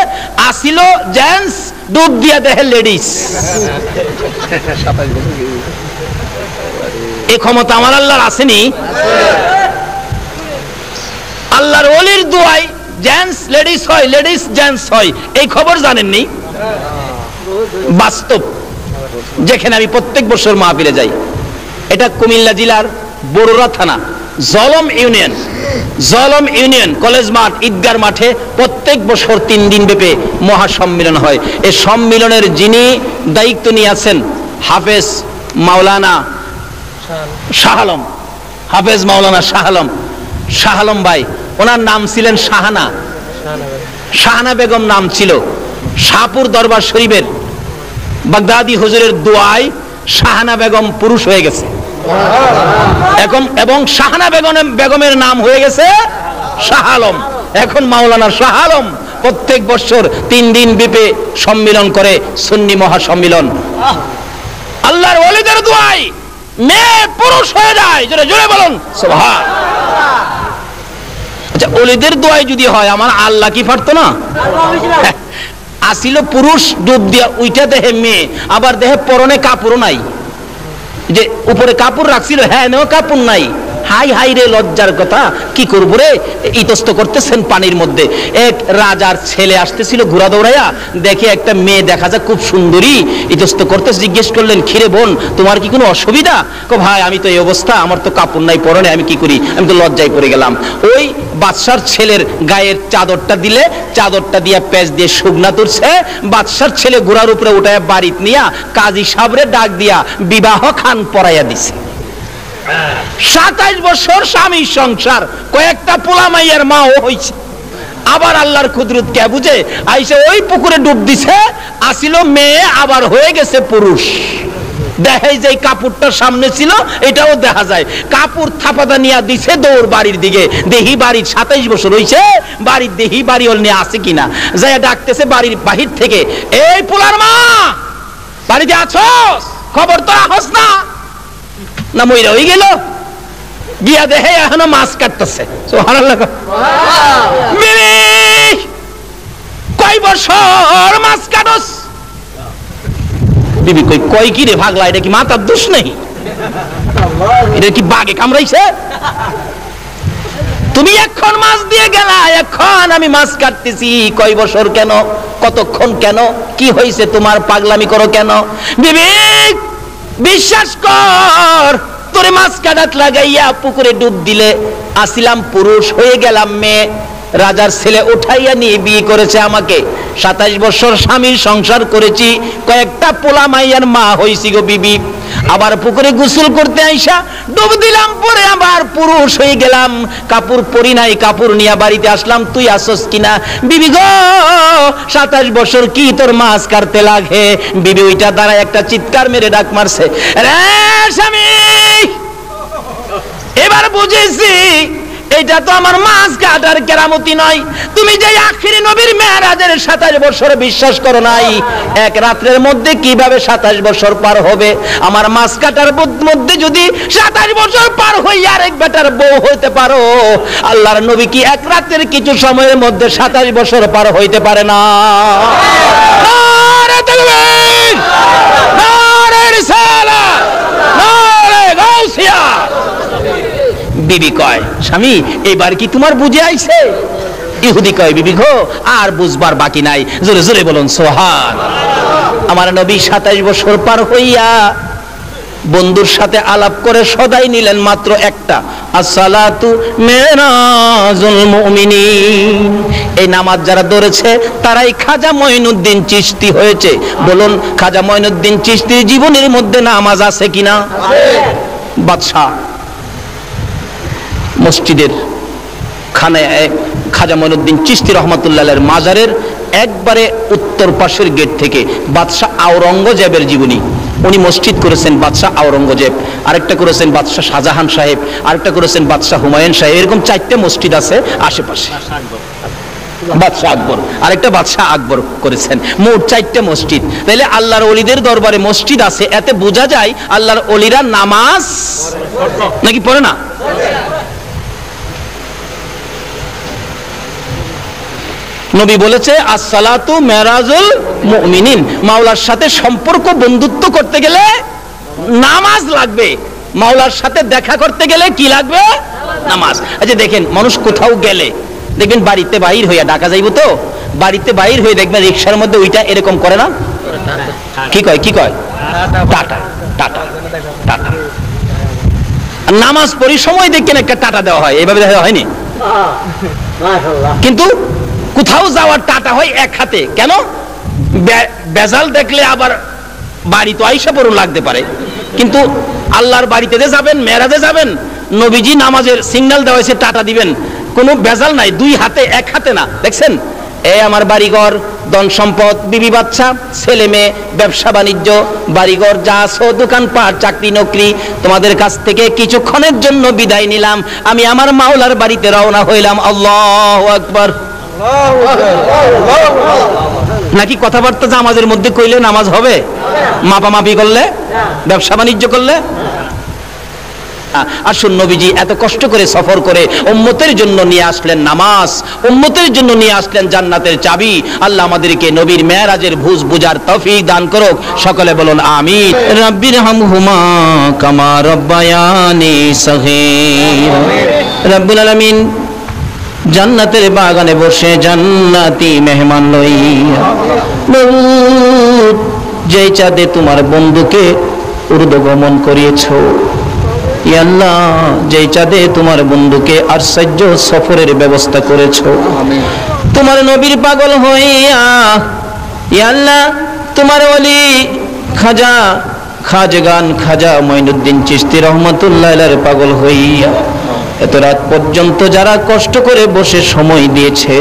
[SPEAKER 1] আসিল জেন্টস, ডুব দিয়া দেখে লেডিস। এই ক্ষমতা আমার আল্লাহর আসেনি? আল্লাহর ওলির দোয়ায় জেন্টস লেডিস হয়, লেডিস জেন্টস হয়, এই খবর জানেননি? বাস্তব, যেখানে আমি প্রত্যেক বছর মাহফিলে যাই। এটা কুমিল্লা জেলার বড়ুরা থানা, জলম ইউনিয়ন কলেজ মাঠ, ঈদগার মাঠে প্রত্যেক বছর 3 দিন ব্যাপী মহাসম্মিলন হয়। এই সম্মিলনের যিনি দায়িত্ব নিয়ে আছেন, হাফেজ মাওলানা শাহ আলম ভাই, ওনার নাম ছিলেন শাহানা বেগম নাম ছিল। শাহপুর দরবার শরীফের বাগদাদি হুজুরের দোয়ায় শাহানা বেগম পুরুষ হয়ে গেছে এবং শাহানা বেগমের নাম হয়ে গেছে শাহ আলম। এখন মাওলানা শাহ আলম প্রত্যেক বছর 3 দিন ব্যাপী সম্মিলন করে, সুন্নি মহাসম্মিলন। আল্লাহর ওলিদের দোয়ায় মেয়ে পুরুষ হয়ে যায়, জোরে জোরে বলুন সুবহানাল্লাহ। আচ্ছা, ওলিদের দোয়ায় যদি হয়, আমার আল্লাহ কি পারতো না? আসিল পুরুষ, ডুব দিয়া উইটা দেহে মেয়ে, আবার দেহে পরনে কাপড়ও নাই, যে উপরে কাপড় রাখছিল, হ্যাঁ নেও কাপড় নাই। হাই হাই রে, লজ্জার কথা, কি করবো রে? ইতস্ত করতেছেন পানির মধ্যে। এক রাজার ছেলে আসতেছিল ঘোড়া দৌড়াইয়া, দেখে একটা মেয়ে দেখা যায় খুব সুন্দরী, ইতস্ত করতে জিজ্ঞেস করলেন, খিরে বোন, তোমার কি কোনো অসুবিধা? ভাই, আমি তো এই অবস্থা, আমার তো কাপড় নাই পরনে, আমি কি করি? আমি তো লজ্জায় পড়ে গেলাম। ওই বাদশার ছেলের গায়ের চাদরটা দিলে, চাদরটা দিয়া পেঁচ দিয়ে শুকনা তুলছে। বাদশার ছেলে ঘোড়ার উপরে উঠায় বাড়িতে নিয়া কাজী সাবরে ডাক দিয়া বিবাহ খান পরাইয়া দিছে। 27 বছর স্বামী সংসার, কয়েকটা পোলা মাইয়ার মাও হইছে। আবার আল্লাহর কুদরত কে বুঝে, আইসে ওই পুকুরে ডুব দিছে, আসিল মেয়ে, আবার হয়ে গেছে পুরুষ। দেখে যে কাপড়টা সামনে ছিল, এটাও দেখা যায়। কাপড় থাপাদা নিয়ে দিছে দৌড় বাড়ির দিকে, দেহি বাড়ির 27 বছর হইছে, বাড়ির দেহি বাড়ি ওর নিয়ে আসে কিনা, যাই ডাকতেছে বাড়ির বাহির থেকে, এই পোলার মা, বাড়িতে আছোস? খবর তো রাখস না, না মইরা হয়ে গেল? গিয়া দেখে এখনো মাছ কাটতেছে। সুবহানাল্লাহ। কয় বছর মাছ কাটস? বিবি কই কি রে ভাগলা, এটা কি মাথার দোষ নেই? এটা কি বাগে কামড়াইছে? তুমি এখন মাছ দিয়ে গেলা, এখন আমি মাছ কাটতেছি। কয় বছর কেন, কতক্ষণ কেন, কি হয়েছে তোমার, পাগলামি করো কেন? বিবি বিশ্বাস কর, তোরে মাছ কাটাত লাগাইয়া পুকুরে ডুব দিলে আসিলাম পুরুষ, হয়ে গেলাম মেয়ে। রাজার ছেলে উঠাইয়া নিয়ে বিয়ে করেছে আমাকে। 27 বছর স্বামীর সংসার করেছি, কয়েকটা পোলা মাইয়ার মা হইছি গো বিবি। আবার পুকুরে গোসল করতে আইসা ডুব দিলাম, পরে আবার পুরুষ হয়ে গেলাম, কাপড় পরি নাই, কাপড় নিয়ে বাড়িতে আসলাম, তুই আসস কিনা? বিবি গো 27 বছর কি তোর মাছ কাটতে লাগে? বিবি ওইটা দাঁড়ায় একটা চিৎকার মেরে ডাক মারছে, রে স্বামী এবার বুঝেছি এটা তো আমার মাছ কাটার কেরামতি নয়। তুমি যে আখিরি নবীর মেরাজের 27 বছর বিশ্বাস করো নাই, এক রাত্রের মধ্যে কিভাবে 27 বছর পার হবে? আমার মাছ কাটার মধ্যে যদি 27 বছর পার হই আরেক বেটার বউ হইতে পারো, আল্লাহর নবী কি এক রাতের কিছু সময়ের মধ্যে 27 বছর পার হইতে পারে না? নারে তাকবীর, নারে রিসালাত, নারে গাউসিয়া। বিবি কয়, স্বামী এবার কি তোমার বুঝে আইছে? ইহুদি কয়, বিবি গো আর বুঝবার বাকি নাই, জোরে জোরে বলুন সুবহানাল্লাহ। আমার নবী 27 বছর পার হইয়া বন্ধুর সাথে আলাপ করে সদাই নিলেন মাত্র একটা, আসসালাতু মিরাজুল মুমিনিন। এই নামাজ যারা ধরেছে তারাই খাজা মঈনুদ্দিন চিশতি হয়েছে। বলুন খাজা মঈনুদ্দিন চিশতির জীবনের মধ্যে নামাজ আছে কিনা? বাদশাহ মসজিদের খানায় খাজা মঈনুদ্দিন চিশতি রহমাতুল্লাহের মাজারের একবারে উত্তর পাশের গেট থেকে বাদশাহ আওরঙ্গজেবের জীবনী। উনি মসজিদ করেছেন বাদশাহ আওরঙ্গজেব, আরেকটা করেছেন বাদশাহ শাহজাহান সাহেব, আরেকটা করেছেন বাদশাহ হুমায়ুন সাহেব। এরকম 4টে মসজিদ আছে আশেপাশে। বাদশাহ আকবর, আরেকটা বাদশাহ আকবর করেছেন, মোট 4টে মসজিদ। তাহলে আল্লাহর ওলিদের দরবারে মসজিদ আছে, এতে বোঝা যায় আল্লাহর ওলিরা নামাজ নাকি পড়ে না? নবী বলেছে আসসালাতু মিরাজুল মুমিনিন। মাওলার সাথে সম্পর্ক বন্ধুত্ব করতে গেলে নামাজ লাগবে, মাওলার সাথে দেখা করতে গেলে কি লাগবে? নামাজ। আচ্ছা দেখেন, মানুষ কোথাও গেলে দেখবেন বাড়িতে বাইর হইয়া ডাকা যাইব, তো বাড়িতে বাইর হয়ে দেখবেন রিকশার মধ্যে ওইটা এরকম করে না? কি কয় কি কয়? Tata tata tata. নামাজ পড়ি সময় দেখেন একটা টাটা দেওয়া হয়, এইভাবে দেওয়া হয়নি? কিন্তু কোথাও যাওয়ার টাটা হয় এক হাতে। কেন? বেজাল দেখলে আবার বাড়ি তো আইসা পড়ুন লাগতে পারে, কিন্তু আল্লাহর বাড়িতে যাবেন, মেরাজে যাবেন, নবীজি নামাজের সিগন্যাল দেওয়া হয়েছে টাটা দিবেন, কোনো বেজাল নাই, দুই হাতে এক হাতে না। দেখছেন এই আমার বাড়িঘর, ধন সম্পদ, বিবি বাচ্চা, ছেলে মেয়ে, ব্যবসা বাণিজ্য, বাড়িঘর যা আছে, দোকানপাট, চাকরি নকরি, তোমাদের কাছ থেকে কিছুক্ষণের জন্য বিদায় নিলাম, আমি আমার মাওলার বাড়িতে রওনা হইলাম। আল্লাহু আকবার। নাকি কথাবার্তা জামাজের মধ্যে কইলে নামাজ হবে? মাপামাপি করলে, ব্যবসা বাণিজ্য করলে? আসুন, নবীজি এত কষ্ট করে সফর করে উম্মতের জন্য নিয়ে আসলেন নামাজ, উম্মতের জন্য নিয়ে আসলেন জান্নাতের চাবি। আল্লাহ আমাদেরকে নবীর মেরাজের ভুজ বুঝার তৌফিক দান করুক। সকলে বলুন আমিন। রাব্বিরহামহুমা কামা রাব্বায়ানি সগীর। রব্বুল আলামিন জান্নাতের বাগানে বসে জান্নাতি মেহমান লইয়া, যেই চাঁদে তোমার বন্ধুকে ঊর্ধ্বগমন করিয়েছো, ইয়া আল্লাহ যেই চাঁদে তোমার বন্ধুকে আশ্চর্য সফরের ব্যবস্থা করেছো, তোমার নবীর পাগল হইয়া ইয়া আল্লাহ তোমার ওলি খাজা মঈনুদ্দিন চিশতি রহমাতুল্লাহির পাগল হইয়া এত রাত পর্যন্ত যারা কষ্ট করে বসে সময় দিয়েছে,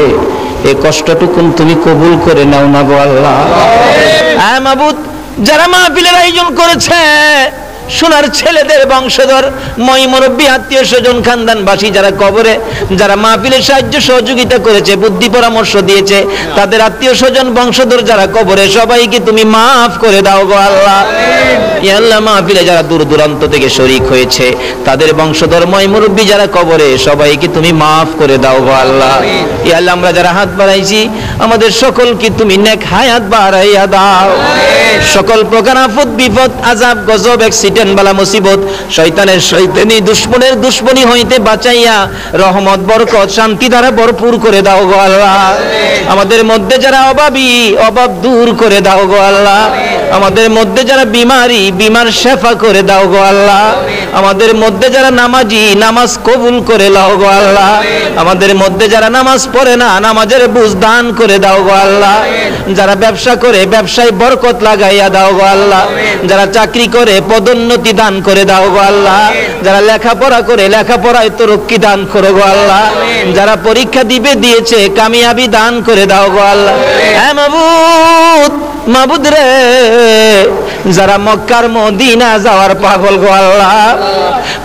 [SPEAKER 1] এই কষ্টটুকুন তুমি কবুল করে নাও না গো আল্লাহ। আয় মাবুদ, যারা মাহফিলের আয়োজন করেছে, সোনার ছেলেদের বংশধর, মই মুরব্বী, আত্মীয় স্বজন, খানদানবাসী যারা কবরে, যারা মাহফিলের সাহায্য সহযোগিতা করেছে, বুদ্ধি পরামর্শ দিয়েছে, তাদের আত্মীয় স্বজন বংশধর যারা কবরে, সবাইকে তুমি মাফ করে দাও গো আল্লাহ। ইয়া আল্লাহ মাহফিলে যারা দূর দূরান্ত থেকে শরীক হয়েছে, তাদের বংশধর, মই মুরব্বী যারা কবরে, সবাইকে তুমি মাফ করে দাও গো আল্লাহ। ইয়া আল্লাহ আমরা যারা হাত বাড়াইছি, আমাদের সকলকে তুমি নেক হায়াত বাড়াইয়া দাও। সকল প্রকার আফত বিপদ, আযাব, গজব, অ্যাক্সিডেন্ট, বালা মুসিবত, শয়তানের শয়তানি, দুশমনের দুশমনি হইতে বাঁচাইয়া রহমত, বরকত, শান্তি দ্বারা ভরপুর করে দাও গো আল্লাহ। আমাদের মধ্যে যারা অভাবী, অভাব দূর করে দাও গো আল্লাহ। আমাদের মধ্যে যারা বিমারি বিমার শেফা করে দাও গো আল্লাহ। আমাদের মধ্যে যারা নামাজি নামাজ কবুল করে দাও গো আল্লাহ। আমাদের মধ্যে যারা নামাজ পড়ে না নামাজের বুঝ দান করে দাও গো আল্লাহ। যারা ব্যবসা করে ব্যবসায় বরকত লাগাইয়া দাও গো আল্লাহ। যারা চাকরি করে পদোন্নতি দান করে দাও গো আল্লাহ। যারা লেখাপড়া করে লেখাপড়ায় তরক্কি দান করো গো আল্লাহ। যারা পরীক্ষা দিয়েছে কামিয়াবি দান করে দাও গো আল্লাহ। হ্যাঁ মাবুদ, মাবুদ রে, যারা মক্কার মদিনা যাওয়ার পাগল গো আল্লাহ,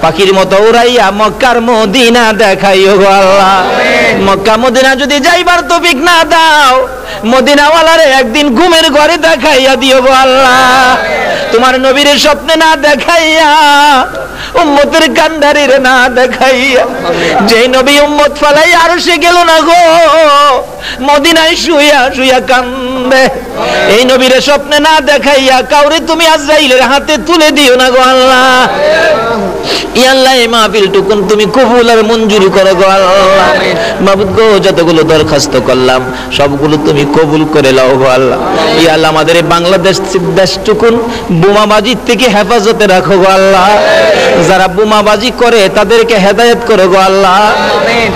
[SPEAKER 1] পাখির মতো উড়াইয়া মক্কার মদিনা দেখাইও গো আল্লাহ। মক্কা মদিনা যদি যাইবার তৌফিক না দাও, মদিনাওয়ালারে একদিন ঘুমের ঘরে দেখাইয়া দিও গো আল্লাহ। তোমার নবীর স্বপ্নে না দেখাইয়া, উম্মতের কান্ডারিরে না দেখাইয়া, যে নবী উম্মত ফালাই আরশে গেল না গো, মদিনায় শুইয়া শুইয়া কান্দে, এই নবীর স্বপ্নে না দেখাইয়া কাউরে তুমি আজরাইলের হাতে তুলে দিও না গো আল্লাহ। ই আল্লাহ, এই মাহফিল টুকুন তুমি কবুল আর মঞ্জুর করো গো আল্লাহ। মাবুদ গো, যতগুলো দরখাস্ত করলাম সবগুলো তুমি কবুল করে নাও গো আল্লাহ। ই আল্লাহ, আমাদের এই বাংলাদেশ দেশটুকুন বোমাবাজির থেকে হেফাজতে রাখো গো আল্লাহ। যারা বোমাবাজি করে তাদেরকে হেদায়েত করো গো আল্লাহ।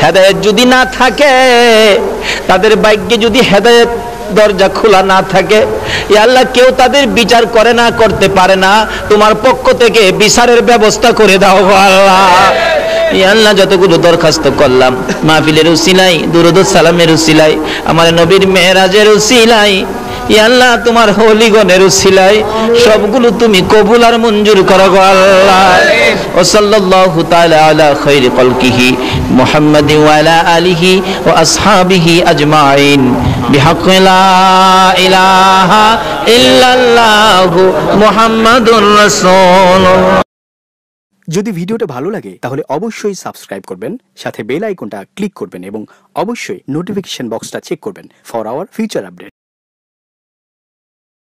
[SPEAKER 1] হেদায়েত যদি না থাকে, তাদের ভাগ্যে যদি হেদায়েত দরজা খোলা না থাকে, ইয়া আল্লাহ, কেউ তাদের বিচার করে না, করতে পারে না, তোমার পক্ষ থেকে বিচারের ব্যবস্থা করে দাও গো আল্লাহ। ইয়া আল্লাহ, যতগুলো দরখাস্ত করলাম মাহফিলের উসিলাই, দুরূদ ও সালামের উসিলাই, আমার নবীর মেরাজের উসিলাই, ইয়া আল্লাহ, তোমার হলিগণের উসিলাই সবগুলো তুমি কবুল আর মঞ্জুর করো গো আল্লাহ। ও সাল্লাল্লাহু তাআলা আলা খায়রি খালকিহি মুহাম্মাদিন ওয়া আলা আলিহি ওয়া আসহাবিহি আজমাইন বিহাক্কি লা ইলাহা ইল্লাল্লাহু মুহাম্মাদুর রাসূলুল্লাহ।
[SPEAKER 3] যদি ভিডিওটা ভালো লাগে তাহলে অবশ্যই সাবস্ক্রাইব করবেন, সাথে বেল আইকনটা ক্লিক করবেন এবং অবশ্যই নোটিফিকেশন বক্সটা চেক করবেন ফর আওয়ার ফিউচার আপডেট।